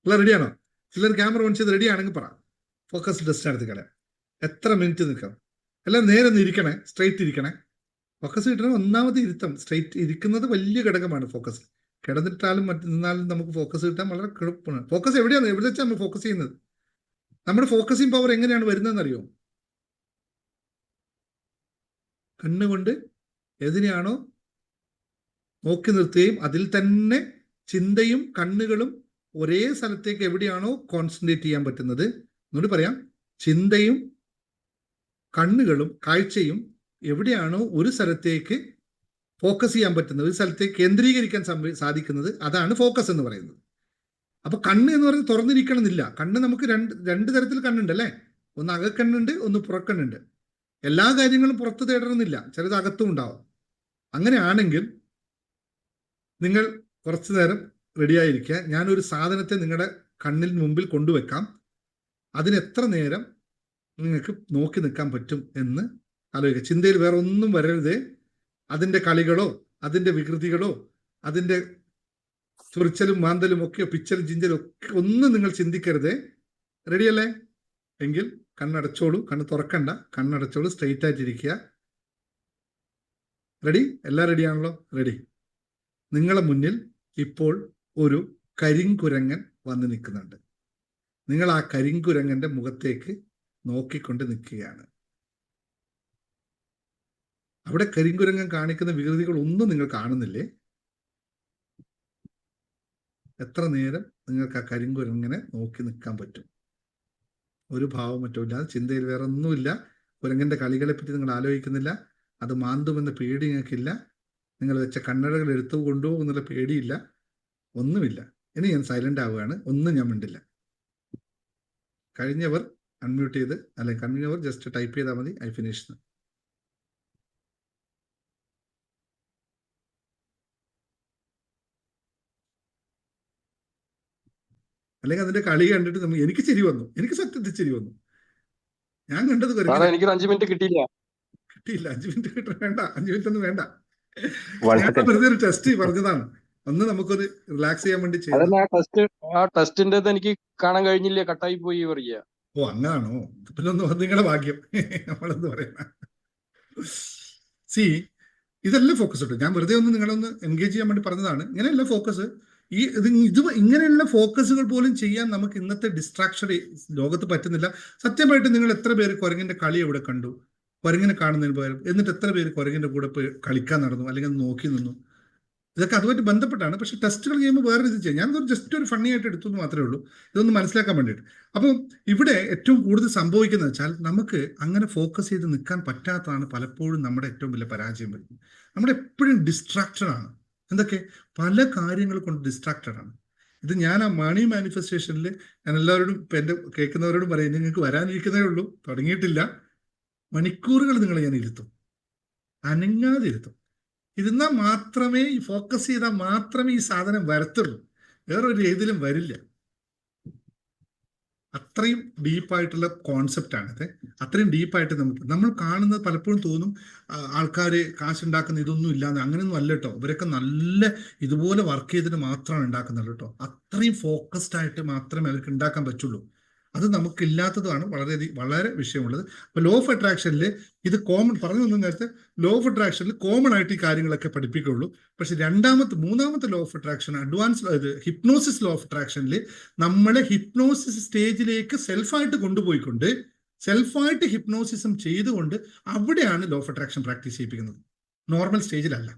എല്ലാം റെഡിയാണോ? എല്ലാവരും ക്യാമറ ഓൺ ചെയ്ത് റെഡി ആണെങ്കിൽ പറ, ഫോക്കസ് ടെസ്റ്റ് നടത്തി കളയാം. എത്ര മിനിറ്റ് നിൽക്കാം? എല്ലാം നേരെ ഒന്ന് ഇരിക്കണേ, സ്ട്രൈറ്റ് ഇരിക്കണേ. ഫോക്കസ് കിട്ടണം. ഒന്നാമത് ഇരുത്തം, സ്ട്രൈറ്റ് ഇരിക്കുന്നത് വലിയ ഘടകമാണ് ഫോക്കസ്. കിടന്നിട്ടാലും നിന്നാലും നമുക്ക് ഫോക്കസ് കിട്ടാൻ വളരെ എളുപ്പമാണ്. ഫോക്കസ് എവിടെയാണ്? എവിടെ വെച്ചാൽ നമ്മൾ ഫോക്കസ് ചെയ്യുന്നത്? നമ്മുടെ ഫോക്കസിങ് പവർ എങ്ങനെയാണ് വരുന്നതെന്ന് അറിയോ? കണ്ണുകൊണ്ട് എതിനെയാണോ നോക്കി നിർത്തുകയും അതിൽ തന്നെ ചിന്തയും കണ്ണുകളും ഒരേ സ്ഥലത്തേക്ക് എവിടെയാണോ കോൺസെൻട്രേറ്റ് ചെയ്യാൻ പറ്റുന്നത്, എന്നോട് പറയാം, ചിന്തയും കണ്ണുകളും കാഴ്ചയും എവിടെയാണോ ഒരു സ്ഥലത്തേക്ക് ഫോക്കസ് ചെയ്യാൻ പറ്റുന്നത്, ഒരു സ്ഥലത്തേക്ക് കേന്ദ്രീകരിക്കാൻ സാധിക്കുന്നത്, അതാണ് ഫോക്കസ് എന്ന് പറയുന്നത്. അപ്പൊ കണ്ണ് എന്ന് പറയുന്നത് തുറന്നിരിക്കണമെന്നില്ല. കണ്ണ് നമുക്ക് രണ്ട് തരത്തിൽ കണ്ണുണ്ട് അല്ലേ? ഒന്ന് അകക്കണ്ണുണ്ട്, ഒന്ന് പുറക്കണ്ണുണ്ട്. എല്ലാ കാര്യങ്ങളും പുറത്ത് തേടണമെന്നില്ല, ചിലത് അകത്തും ഉണ്ടാവും. അങ്ങനെയാണെങ്കിൽ നിങ്ങൾ കുറച്ചു നേരം റെഡിയായിരിക്കുക. ഞാനൊരു സാധനത്തെ നിങ്ങളുടെ കണ്ണിൽ മുമ്പിൽ കൊണ്ടുവെക്കാം. അതിന് എത്ര നേരം നിങ്ങൾക്ക് നോക്കി നിൽക്കാൻ പറ്റും എന്ന് ആലോചിക്കുക. ചിന്തയിൽ വേറെ ഒന്നും വരരുത്. അതിൻ്റെ കളികളോ അതിൻ്റെ വികൃതികളോ അതിൻ്റെ ചൊറിച്ചലും മാന്തലും ഒക്കെ പിച്ചലും ചിഞ്ചലും ഒക്കെ ഒന്നും നിങ്ങൾ ചിന്തിക്കരുത്. റെഡിയല്ലേ? എങ്കിൽ കണ്ണടച്ചോളൂ, കണ്ണ് തുറക്കണ്ട, കണ്ണടച്ചോളൂ, സ്ട്രെയിറ്റ് ആയിട്ടിരിക്കുക. റെഡി? എല്ലാം റെഡിയാണല്ലോ? റെഡി. നിങ്ങളെ മുന്നിൽ ഇപ്പോൾ ഒരു കരിങ്കുരങ്ങൻ വന്ന് നിൽക്കുന്നുണ്ട്. നിങ്ങൾ ആ കരിങ്കുരങ്ങന്റെ മുഖത്തേക്ക് നോക്കിക്കൊണ്ട് നിൽക്കുകയാണ്. അവിടെ കരിങ്കുരങ്ങൻ കാണിക്കുന്ന വികൃതികൾ ഒന്നും നിങ്ങൾ കാണുന്നില്ലേ? എത്ര നേരം നിങ്ങൾക്ക് ആ കരിങ്കുരങ്ങനെ നോക്കി നിൽക്കാൻ പറ്റും? ഒരു ഭാവം മറ്റോ ഇല്ലാതെ, ചിന്തയിൽ വേറെ ഒന്നുമില്ല. കുരങ്ങന്റെ കളികളെ പറ്റി നിങ്ങൾ ആലോചിക്കുന്നില്ല. അത് മാന്തുമെന്ന പേടി നിങ്ങൾക്കില്ല. നിങ്ങൾ വെച്ച കണ്ണടകൾ എടുത്തു കൊണ്ടുപോകും എന്നുള്ള പേടിയില്ല, ഒന്നുമില്ല. ഇനി ഞാൻ സൈലന്റ് ആവുകയാണ്, ഒന്നും ഞാൻ മിണ്ടില്ല. കഴിഞ്ഞവർ അൺമ്യൂട്ട് ചെയ്ത്, അല്ലെങ്കിൽ കഴിഞ്ഞവർ ജസ്റ്റ് ടൈപ്പ് ചെയ്താൽ മതി, ഐ ഫിനിഷ്. അല്ലെങ്കിൽ അതിന്റെ കളി കണ്ടിട്ട് എനിക്ക് ചിരി വന്നു, എനിക്ക് സത്യത്തിൽ ചിരി വന്നു. ഞാൻ കണ്ടത് എനിക്ക് 5 മിനിറ്റ് കിട്ടിയില്ല. 5 മിനിറ്റ് കിട്ടാൻ വേണ്ട, 5 മിനിറ്റ് ഒന്നും വേണ്ട. ഞാൻ വെറുതെ ഒരു ടെസ്റ്റ് പറഞ്ഞതാണ്, ഒന്ന് നമുക്കൊന്ന് റിലാക്സ് ചെയ്യാൻ വേണ്ടി ചെയ്തു. ആ ടെസ്റ്റിന്റെ എനിക്ക് കാണാൻ കഴിഞ്ഞില്ല, കട്ടായി പോയി പറയുക. ഓ അങ്ങനാണോ? പിന്നെ ഒന്ന് നിങ്ങളുടെ ഭാഗ്യം. നമ്മളെന്ത് പറയുന്ന ഇതെല്ലാം ഫോക്കസ് കിട്ടും. ഞാൻ വെറുതെ ഒന്ന് നിങ്ങളൊന്ന് എൻഗേജ് ചെയ്യാൻ വേണ്ടി പറഞ്ഞതാണ്. ഇങ്ങനെയല്ല ഫോക്കസ്. ഇങ്ങനെയുള്ള ഫോക്കസുകൾ പോലും ചെയ്യാൻ നമുക്ക് ഇന്നത്തെ ഡിസ്ട്രാക്ഷൻ ലോകത്ത് പറ്റുന്നില്ല. സത്യമായിട്ട് നിങ്ങൾ എത്ര പേര് കുരങ്ങിന്റെ കളി എവിടെ കണ്ടു? കുരങ്ങിനെ കാണുന്നതിന് പകരം. എന്നിട്ട് എത്ര പേര് കുരങ്ങിന്റെ കൂടെ പോയി കളിക്കാൻ നടന്നു അല്ലെങ്കിൽ അത് നോക്കി നിന്നു? ഇതൊക്കെ അതുമായിട്ട് ബന്ധപ്പെട്ടാണ്. പക്ഷെ ടെസ്റ്റുകൾ ചെയ്യുമ്പോൾ വേറെ ഇത് ചെയ്യാം. ഞാനതൊരു ജസ്റ്റ് ഒരു ഫണ്ണി ആയിട്ട് എടുത്തു എന്ന് മാത്രമേ ഉള്ളൂ, ഇതൊന്ന് മനസ്സിലാക്കാൻ വേണ്ടിയിട്ട്. അപ്പം ഇവിടെ ഏറ്റവും കൂടുതൽ സംഭവിക്കുന്നത് വെച്ചാൽ നമുക്ക് അങ്ങനെ ഫോക്കസ് ചെയ്ത് നിൽക്കാൻ പറ്റാത്തതാണ് പലപ്പോഴും നമ്മുടെ ഏറ്റവും വലിയ പരാജയം വരുന്നത്. നമ്മുടെ എപ്പോഴും ഡിസ്ട്രാക്റ്റഡ് ആണ്. എന്തൊക്കെ പല കാര്യങ്ങൾ കൊണ്ട് ഡിസ്ട്രാക്റ്റഡ് ആണ്. ഇത് ഞാൻ ആ മണി മാനിഫെസ്റ്റേഷനിൽ ഞാൻ എല്ലാവരോടും ഇപ്പം എൻ്റെ കേൾക്കുന്നവരോടും പറയും, നിങ്ങൾക്ക് വരാനിരിക്കുന്നതേ ഉള്ളൂ, തുടങ്ങിയിട്ടില്ല. മണിക്കൂറുകൾ നിങ്ങൾ ഞാൻ ഇരുത്തും, അനങ്ങാതെ ഇരുത്തും. ഇരുന്നാൽ മാത്രമേ, ഈ ഫോക്കസ് ചെയ്താൽ മാത്രമേ ഈ സാധനം വരത്തുള്ളൂ, വേറൊരു രീതിയിലും വരില്ല. അത്രയും ഡീപ്പായിട്ടുള്ള കോൺസെപ്റ്റാണിത്. അത്രയും ഡീപ്പായിട്ട് നമ്മൾ കാണുന്നത് പലപ്പോഴും തോന്നും ആൾക്കാർ കാശുണ്ടാക്കുന്ന ഇതൊന്നും ഇല്ലാന്ന്. അങ്ങനെയൊന്നും അല്ല കേട്ടോ. ഇവരൊക്കെ നല്ല ഇതുപോലെ വർക്ക് ചെയ്തിട്ട് മാത്രമാണ് ഉണ്ടാക്കുന്നത് കേട്ടോ. അത്രയും ഫോക്കസ്ഡ് ആയിട്ട് മാത്രമേ അവർക്ക് ഉണ്ടാക്കാൻ പറ്റുള്ളൂ. അത് നമുക്കില്ലാത്തതാണ് വളരെ വിഷയമുള്ളത്. അപ്പൊ ലോ ഓഫ് അട്രാക്ഷനിൽ ഇത് കോമൺ പറഞ്ഞു വന്ന നേരത്തെ, ലോ ഓഫ് അട്രാക്ഷനിൽ കോമൺ ആയിട്ട് ഈ കാര്യങ്ങളൊക്കെ പഠിപ്പിക്കുള്ളൂ. പക്ഷെ മൂന്നാമത്തെ law of attraction, advance hypnosis law of അട്രാക്ഷനിൽ നമ്മളെ ഹിപ്നോസിസ് സ്റ്റേജിലേക്ക് സെൽഫായിട്ട് കൊണ്ടുപോയിക്കൊണ്ട് സെൽഫായിട്ട് ഹിപ്നോസിസം ചെയ്തുകൊണ്ട് അവിടെയാണ് ലോ ഓഫ് അട്രാക്ഷൻ പ്രാക്ടീസ് ചെയ്യിപ്പിക്കുന്നത്, നോർമൽ സ്റ്റേജിലല്ല.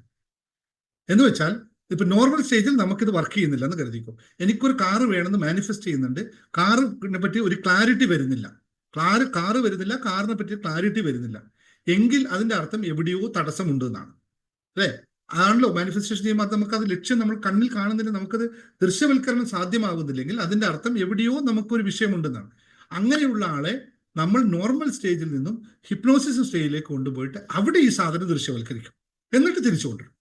എന്ന് വെച്ചാൽ ഇപ്പൊ നോർമൽ സ്റ്റേജിൽ നമുക്കിത് വർക്ക് ചെയ്യുന്നില്ല എന്ന് കരുതിക്കോ. എനിക്കൊരു കാറ് വേണമെന്ന് മാനിഫെസ്റ്റ് ചെയ്യുന്നുണ്ട്, കാറിനെ പറ്റി ഒരു ക്ലാരിറ്റി വരുന്നില്ല, കാറ് വരുന്നില്ല, കാറിനെ പറ്റി ക്ലാരിറ്റി വരുന്നില്ല, എങ്കിൽ അതിന്റെ അർത്ഥം എവിടെയോ തടസ്സമുണ്ട് എന്നാണ്, അല്ലേ? ആണല്ലോ മാനിഫെസ്റ്റേഷൻ ചെയ്യുമ്പോൾ നമുക്ക് അത് ലക്ഷ്യം നമ്മൾ കണ്ണിൽ കാണുന്നില്ല, നമുക്കത് ദൃശ്യവൽക്കരണം സാധ്യമാകുന്നില്ലെങ്കിൽ അതിന്റെ അർത്ഥം എവിടെയോ നമുക്കൊരു വിഷയമുണ്ടെന്നാണ്. അങ്ങനെയുള്ള ആളെ നമ്മൾ നോർമൽ സ്റ്റേജിൽ നിന്നും ഹിപ്നോസിസ് സ്റ്റേജിലേക്ക് കൊണ്ടുപോയിട്ട് അവിടെ ഈ സാധനം ദൃശ്യവൽക്കരിക്കും, എന്നിട്ട് തിരിച്ചു കൊണ്ടുവരും.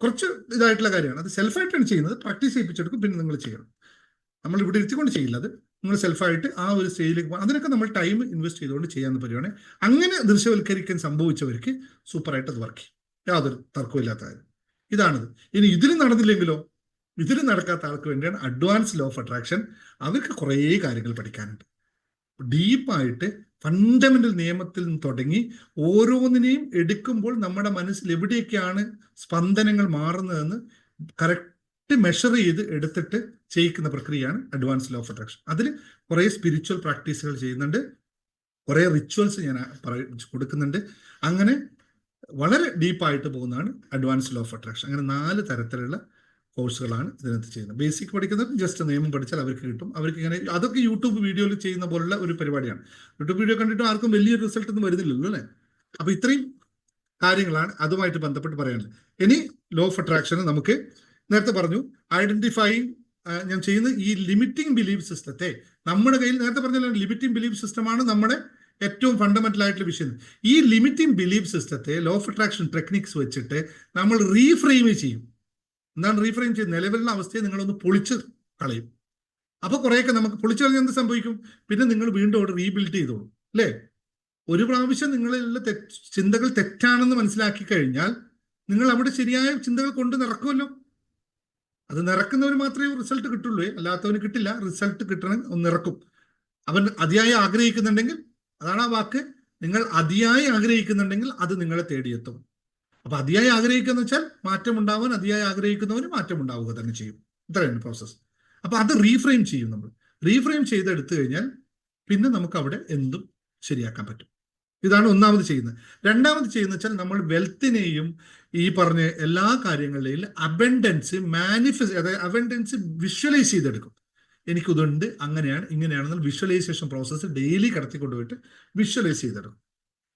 കുറച്ച് ഇതായിട്ടുള്ള കാര്യമാണ്. അത് സെൽഫായിട്ടാണ് ചെയ്യുന്നത്, പ്രാക്ടീസ് ചെയ്യിപ്പിച്ചെടുക്കും, പിന്നെ നിങ്ങൾ ചെയ്യണം. നമ്മൾ ഇവിടെ ഇരുത്തിക്കൊണ്ട് ചെയ്യില്ല, അത് നിങ്ങൾ സെൽഫായിട്ട് ആ ഒരു സ്റ്റേജിലേക്ക് പോകണം. അതിനൊക്കെ നമ്മൾ ടൈം ഇൻവെസ്റ്റ് ചെയ്തുകൊണ്ട് ചെയ്യാവുന്ന പരിപാടിയാണ്. അങ്ങനെ ദൃശ്യവൽക്കരിക്കാൻ സംഭവിച്ചവർക്ക് സൂപ്പറായിട്ട് അത് വർക്ക് ചെയ്യും, യാതൊരു തർക്കമില്ലാത്ത കാര്യം. ഇതാണിത്. ഇനി ഇതിന് നടന്നില്ലെങ്കിലോ? ഇതിന് നടക്കാത്ത ആൾക്ക് വേണ്ടിയാണ് അഡ്വാൻസ് ലോ ഓഫ് അട്രാക്ഷൻ. അവർക്ക് കുറേ കാര്യങ്ങൾ പഠിക്കാനുണ്ട്. ഡീപ്പായിട്ട് ഫണ്ടമെന്റൽ നിയമത്തിൽ നിന്ന് തുടങ്ങി ഓരോന്നിനെയും എടുക്കുമ്പോൾ നമ്മുടെ മനസ്സിൽ എവിടെയൊക്കെയാണ് സ്പന്ദനങ്ങൾ മാറുന്നതെന്ന് കറക്റ്റ് മെഷർ ചെയ്ത് എടുത്തിട്ട് ചെയ്യിക്കുന്ന പ്രക്രിയയാണ് അഡ്വാൻസ് ലോ ഓഫ് അട്രാക്ഷൻ. അതിൽ കുറേ സ്പിരിച്വൽ പ്രാക്ടീസുകൾ ചെയ്യുന്നുണ്ട്, കുറേ റിച്വൽസ് ഞാൻ കൊടുക്കുന്നുണ്ട്. അങ്ങനെ വളരെ ഡീപ്പായിട്ട് പോകുന്നതാണ് അഡ്വാൻസ് ലോ ഓഫ് അട്രാക്ഷൻ. അങ്ങനെ 4 തരത്തിലുള്ള കോഴ്സുകളാണ് ഇതിനകത്ത് ചെയ്യുന്നത്. ബേസിക് പഠിക്കുന്നത് ജസ്റ്റ് നിയമം പഠിച്ചാൽ അവർക്ക് കിട്ടും. അവർക്ക് ഇങ്ങനെ അതൊക്കെ യൂട്യൂബ് വീഡിയോയിൽ ചെയ്യുന്ന പോലുള്ള ഒരു പരിപാടിയാണ്. യൂട്യൂബ് വീഡിയോ കണ്ടിട്ട് ആർക്കും വലിയ റിസൾട്ട് ഒന്നും വരുന്നില്ലല്ലോ, അല്ലേ? അപ്പൊ ഇത്രയും കാര്യങ്ങളാണ് അതുമായിട്ട് ബന്ധപ്പെട്ട് പറയാനുള്ളത്. ഇനി ലോ ഓഫ് അട്രാക്ഷന് നമുക്ക് നേരത്തെ പറഞ്ഞു ഐഡന്റിഫൈങ്, ഞാൻ ചെയ്യുന്ന ഈ ലിമിറ്റിംഗ് ബിലീഫ് സിസ്റ്റത്തെ നമ്മുടെ കയ്യിൽ നേരത്തെ പറഞ്ഞല്ലോ, ലിമിറ്റിംഗ് ബിലീഫ് സിസ്റ്റമാണ് നമ്മുടെ ഏറ്റവും ഫണ്ടമെന്റൽ ആയിട്ടുള്ള വിഷയം. ഈ ലിമിറ്റിംഗ് ബിലീഫ് സിസ്റ്റത്തെ ലോ ഓഫ് അട്രാക്ഷൻ ടെക്നിക്സ് വെച്ചിട്ട് നമ്മൾ റീഫ്രെയിം ചെയ്യും. എന്താണ് റീഫ്രെയിം ചെയ്യുന്നത്? നിലവിലുള്ള അവസ്ഥയെ നിങ്ങളൊന്ന് പൊളിച്ച് കളയും. അപ്പൊ കുറേയൊക്കെ നമുക്ക് പൊളിച്ചു കളഞ്ഞാൽ എന്ത് സംഭവിക്കും? പിന്നെ നിങ്ങൾ വീണ്ടും അവിടെ റീബിൽഡ് ചെയ്തോളൂ, അല്ലേ? ഒരു പ്രാവശ്യം നിങ്ങളിലുള്ള ചിന്തകൾ തെറ്റാണെന്ന് മനസ്സിലാക്കി കഴിഞ്ഞാൽ നിങ്ങൾ അവിടെ ശരിയായ ചിന്തകൾ കൊണ്ട് നിറക്കുമല്ലോ. അത് നിറക്കുന്നവർ മാത്രമേ റിസൾട്ട് കിട്ടുള്ളൂ, അല്ലാത്തവന് കിട്ടില്ല. റിസൾട്ട് കിട്ടണം, നിറക്കും. അവൻ അതിയായി ആഗ്രഹിക്കുന്നുണ്ടെങ്കിൽ, അതാണ് ആ വാക്ക്, നിങ്ങൾ അതിയായി ആഗ്രഹിക്കുന്നുണ്ടെങ്കിൽ അത് നിങ്ങളെ തേടിയെത്തും. അപ്പൊ അതിയായി ആഗ്രഹിക്കുന്ന വെച്ചാൽ മാറ്റം ഉണ്ടാവാൻ അതിയായി ആഗ്രഹിക്കുന്നവന് മാറ്റം ഉണ്ടാവുക തന്നെ ചെയ്യും. ഇത്രയാണ് പ്രോസസ്സ്. അപ്പൊ അത് റീഫ്രെയിം ചെയ്യും. നമ്മൾ റീഫ്രെയിം ചെയ്തെടുത്തു കഴിഞ്ഞാൽ പിന്നെ നമുക്ക് അവിടെ എന്തും ശരിയാക്കാൻ പറ്റും. ഇതാണ് ഒന്നാമത് ചെയ്യുന്നത്. രണ്ടാമത് ചെയ്യുന്ന വെച്ചാൽ നമ്മൾ വെൽത്തിനെയും ഈ പറഞ്ഞ എല്ലാ കാര്യങ്ങളിലെയും അബൻഡൻസ് മാനിഫെസ്റ്റ്, അതായത് അബൻഡൻസ് വിഷ്വലൈസ് ചെയ്തെടുക്കും. എനിക്കിതുണ്ട്, അങ്ങനെയാണ്, ഇങ്ങനെയാണെന്നുള്ള വിഷ്വലൈസേഷൻ പ്രോസസ്സ് ഡെയിലി കടത്തിക്കൊണ്ടുപോയിട്ട് വിഷ്വലൈസ് ചെയ്തെടുക്കും.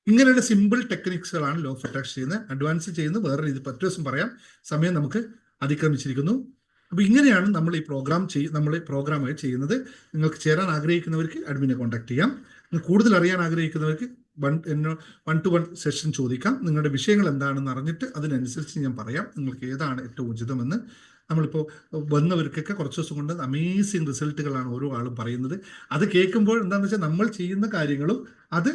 ഇങ്ങനെയുള്ള സിമ്പിൾ ടെക്നിക്സുകളാണ് ലോ ഓഫ് അട്രാക്ഷൻ ചെയ്യുന്നത്. അഡ്വാൻസ് ചെയ്യുന്നത് വേറെ രീതി പറ്റ ദിവസം പറയാം, സമയം നമുക്ക് അതിക്രമിച്ചിരിക്കുന്നു. അപ്പൊ ഇങ്ങനെയാണ് നമ്മൾ ഈ പ്രോഗ്രാമായി ചെയ്യുന്നത്. നിങ്ങൾക്ക് ചേരാൻ ആഗ്രഹിക്കുന്നവർക്ക് അഡ്മിനെ കോൺടാക്ട് ചെയ്യാം. കൂടുതൽ അറിയാൻ ആഗ്രഹിക്കുന്നവർക്ക് 1-to-1 സെഷൻ ചോദിക്കാം. നിങ്ങളുടെ വിഷയങ്ങൾ എന്താണെന്ന് അറിഞ്ഞിട്ട് അതിനനുസരിച്ച് ഞാൻ പറയാം നിങ്ങൾക്ക് ഏതാണ് ഏറ്റവും ഉചിതമെന്ന്. നമ്മളിപ്പോൾ വന്നവർക്കൊക്കെ കുറച്ച് ദിവസം കൊണ്ട് അമേസിങ് റിസൾട്ടുകളാണ് ഓരോ ആളും പറയുന്നത്. അത് കേൾക്കുമ്പോൾ എന്താണെന്ന് വെച്ചാൽ നമ്മൾ ചെയ്യുന്ന കാര്യങ്ങളും അത്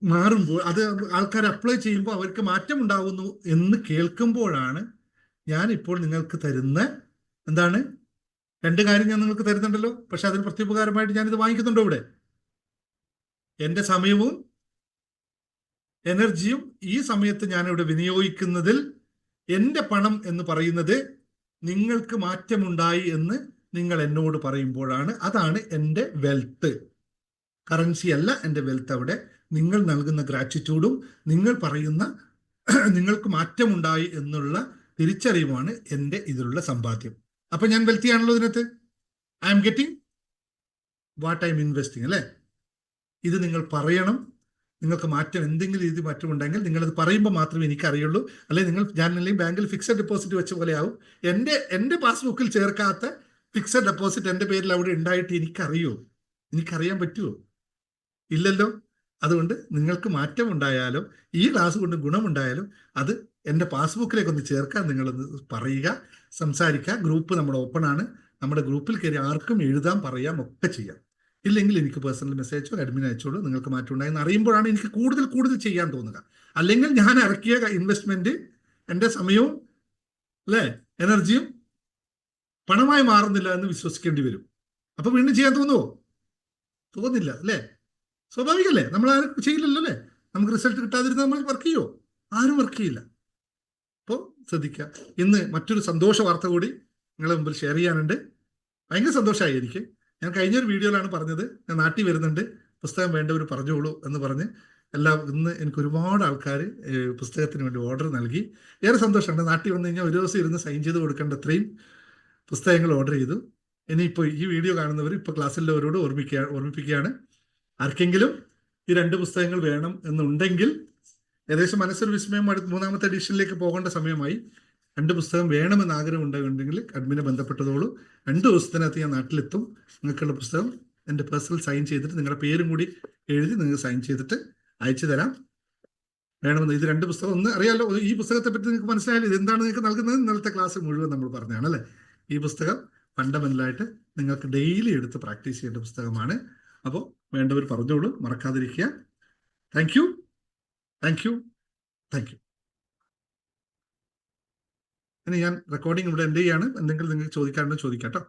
മാറുമ്പോൾ, അത് ആൾക്കാർ അപ്ലൈ ചെയ്യുമ്പോൾ അവർക്ക് മാറ്റം ഉണ്ടാവുന്നു എന്ന് കേൾക്കുമ്പോഴാണ് ഞാൻ ഇപ്പോൾ നിങ്ങൾക്ക് തരുന്ന എന്താണ് 2 കാര്യം ഞാൻ നിങ്ങൾക്ക് തരുന്നുണ്ടല്ലോ. പക്ഷെ അതിന് പ്രത്യുപകാരമായിട്ട് ഞാനിത് വാങ്ങിക്കുന്നുണ്ടോ? ഇവിടെ എൻ്റെ സമയവും എനർജിയും ഈ സമയത്ത് ഞാനിവിടെ വിനിയോഗിക്കുന്നതിൽ എൻ്റെ പണം എന്ന് പറയുന്നത് നിങ്ങൾക്ക് മാറ്റമുണ്ടായി എന്ന് നിങ്ങൾ എന്നോട് പറയുമ്പോഴാണ്. അതാണ് എൻ്റെ വെൽത്ത്. കറൻസി അല്ല എൻ്റെ വെൽത്ത്. അവിടെ നിങ്ങൾ നൽകുന്ന ഗ്രാറ്റിറ്റ്യൂഡും നിങ്ങൾ പറയുന്ന നിങ്ങൾക്ക് മാറ്റമുണ്ടായി എന്നുള്ള തിരിച്ചറിവുമാണ് എൻ്റെ ഇതിലുള്ള സമ്പാദ്യം. അപ്പൊ ഞാൻ വെൽത്തി ആണല്ലോ ഇതിനകത്ത്. I am getting what I M investing, അല്ലേ? ഇത് നിങ്ങൾ പറയണം. നിങ്ങൾക്ക് മാറ്റം എന്തെങ്കിലും രീതി മാറ്റമുണ്ടെങ്കിൽ നിങ്ങളത് പറയുമ്പോൾ മാത്രമേ എനിക്കറിയുള്ളൂ. അല്ലെങ്കിൽ ഞാൻ ബാങ്കിൽ ഫിക്സഡ് ഡെപ്പോസിറ്റ് വെച്ച പോലെ ആവും. എൻ്റെ പാസ്ബുക്കിൽ ചേർക്കാത്ത ഫിക്സഡ് ഡെപ്പോസിറ്റ് എൻ്റെ പേരിൽ അവിടെ ഉണ്ടായിട്ട് എനിക്കറിയാൻ പറ്റുമോ? ഇല്ലല്ലോ. അതുകൊണ്ട് നിങ്ങൾക്ക് മാറ്റം ഉണ്ടായാലും ഈ ക്ലാസ് കൊണ്ട് ഗുണമുണ്ടായാലും അത് എൻ്റെ പാസ്ബുക്കിലേക്ക് ഒന്ന് ചേർക്കാൻ നിങ്ങളൊന്ന് പറയുക, സംസാരിക്കുക. ഗ്രൂപ്പ് നമ്മുടെ ഓപ്പൺ ആണ്. നമ്മുടെ ഗ്രൂപ്പിൽ കയറി ആർക്കും എഴുതാം, പറയാം, ഒക്കെ ചെയ്യാം. ഇല്ലെങ്കിൽ എനിക്ക് പേഴ്സണൽ മെസ്സേജോ അഡ്മിൻ അയച്ചോളൂ. നിങ്ങൾക്ക് മാറ്റം ഉണ്ടായെന്ന് അറിയുമ്പോഴാണ് എനിക്ക് കൂടുതൽ ചെയ്യാൻ തോന്നുക. അല്ലെങ്കിൽ ഞാൻ ഇറക്കിയ ഇൻവെസ്റ്റ്മെന്റ് എൻ്റെ സമയവും അല്ലേ എനർജിയും പണമായി മാറുന്നില്ല എന്ന് വിശ്വസിക്കേണ്ടി വരും. അപ്പൊ വീണ്ടും ചെയ്യാൻ തോന്നില്ല അല്ലേ? സ്വാഭാവികല്ലേ? നമ്മൾ ആരും ചെയ്യില്ലല്ലോ അല്ലേ? നമുക്ക് റിസൾട്ട് കിട്ടാതിരുന്ന നമ്മൾ വർക്ക് ചെയ്യുമോ? ആരും വർക്ക് ചെയ്യില്ല. അപ്പോൾ ശ്രദ്ധിക്കുക. ഇന്ന് മറ്റൊരു സന്തോഷ വാർത്ത കൂടി നിങ്ങളുടെ മുമ്പിൽ ഷെയർ ചെയ്യാനുണ്ട്. ഭയങ്കര സന്തോഷമായി എനിക്ക്. ഞാൻ കഴിഞ്ഞൊരു വീഡിയോയിലാണ് പറഞ്ഞത് ഞാൻ നാട്ടിൽ വരുന്നുണ്ട്, പുസ്തകം വേണ്ടവർ പറഞ്ഞോളൂ എന്ന് പറഞ്ഞ്. ഇന്ന് എനിക്ക് ഒരുപാട് ആൾക്കാർ പുസ്തകത്തിന് വേണ്ടി ഓർഡർ നൽകി. ഏറെ സന്തോഷമുണ്ട്. നാട്ടിൽ വന്നു കഴിഞ്ഞാൽ ഒരു ദിവസം ഇരുന്ന് സൈൻ ചെയ്ത് കൊടുക്കേണ്ട അത്രയും പുസ്തകങ്ങൾ ഓർഡർ ചെയ്തു. ഇനിയിപ്പോൾ ഈ വീഡിയോ കാണുന്നവർ ഇപ്പോൾ ക്ലാസ്സിലുള്ളവരോട് ഓർമ്മിപ്പിക്കുകയാണ്, ആർക്കെങ്കിലും ഈ 2 പുസ്തകങ്ങൾ വേണം എന്നുണ്ടെങ്കിൽ, ഏകദേശം മനസ്സൊരു വിസ്മയം 3ാമത്തെ എഡിഷനിലേക്ക് പോകേണ്ട സമയമായി. 2 പുസ്തകം വേണമെന്ന് ആഗ്രഹം ഉണ്ടെങ്കിൽ അഡ്മിനെ ബന്ധപ്പെട്ടതോളൂ. 2 ദിവസത്തിനകത്ത് ഞാൻ നാട്ടിലെത്തും. നിങ്ങൾക്കുള്ള പുസ്തകം എൻ്റെ പേഴ്സണൽ സൈൻ ചെയ്തിട്ട് നിങ്ങളുടെ പേരും കൂടി എഴുതി നിങ്ങൾക്ക് സൈൻ ചെയ്തിട്ട് അയച്ചു തരാം. വേണമെന്ന് ഇത് 2 പുസ്തകം ഒന്ന് അറിയാലോ. ഈ പുസ്തകത്തെ പറ്റി നിങ്ങൾക്ക് മനസ്സിലായാലും ഇതെന്താണ് നിങ്ങൾക്ക് നൽകുന്നത്. ഇന്നലത്തെ ക്ലാസ് മുഴുവൻ നമ്മൾ പറഞ്ഞതാണ് അല്ലേ? ഈ പുസ്തകം ഫണ്ടമെന്റലായിട്ട് നിങ്ങൾക്ക് ഡെയിലി എടുത്ത് പ്രാക്ടീസ് ചെയ്യേണ്ട പുസ്തകമാണ്. അപ്പോൾ വേണ്ടവർ പറഞ്ഞോളൂ, മറക്കാതിരിക്കുക. Thank you. ഇനി ഞാൻ റെക്കോർഡിംഗ് ഇവിടെ എൻഡ് ചെയ്യാണ്. എന്തെങ്കിലും നിങ്ങൾക്ക് ചോദിക്കാറുണ്ടോ ചോദിക്കാം കേട്ടോ.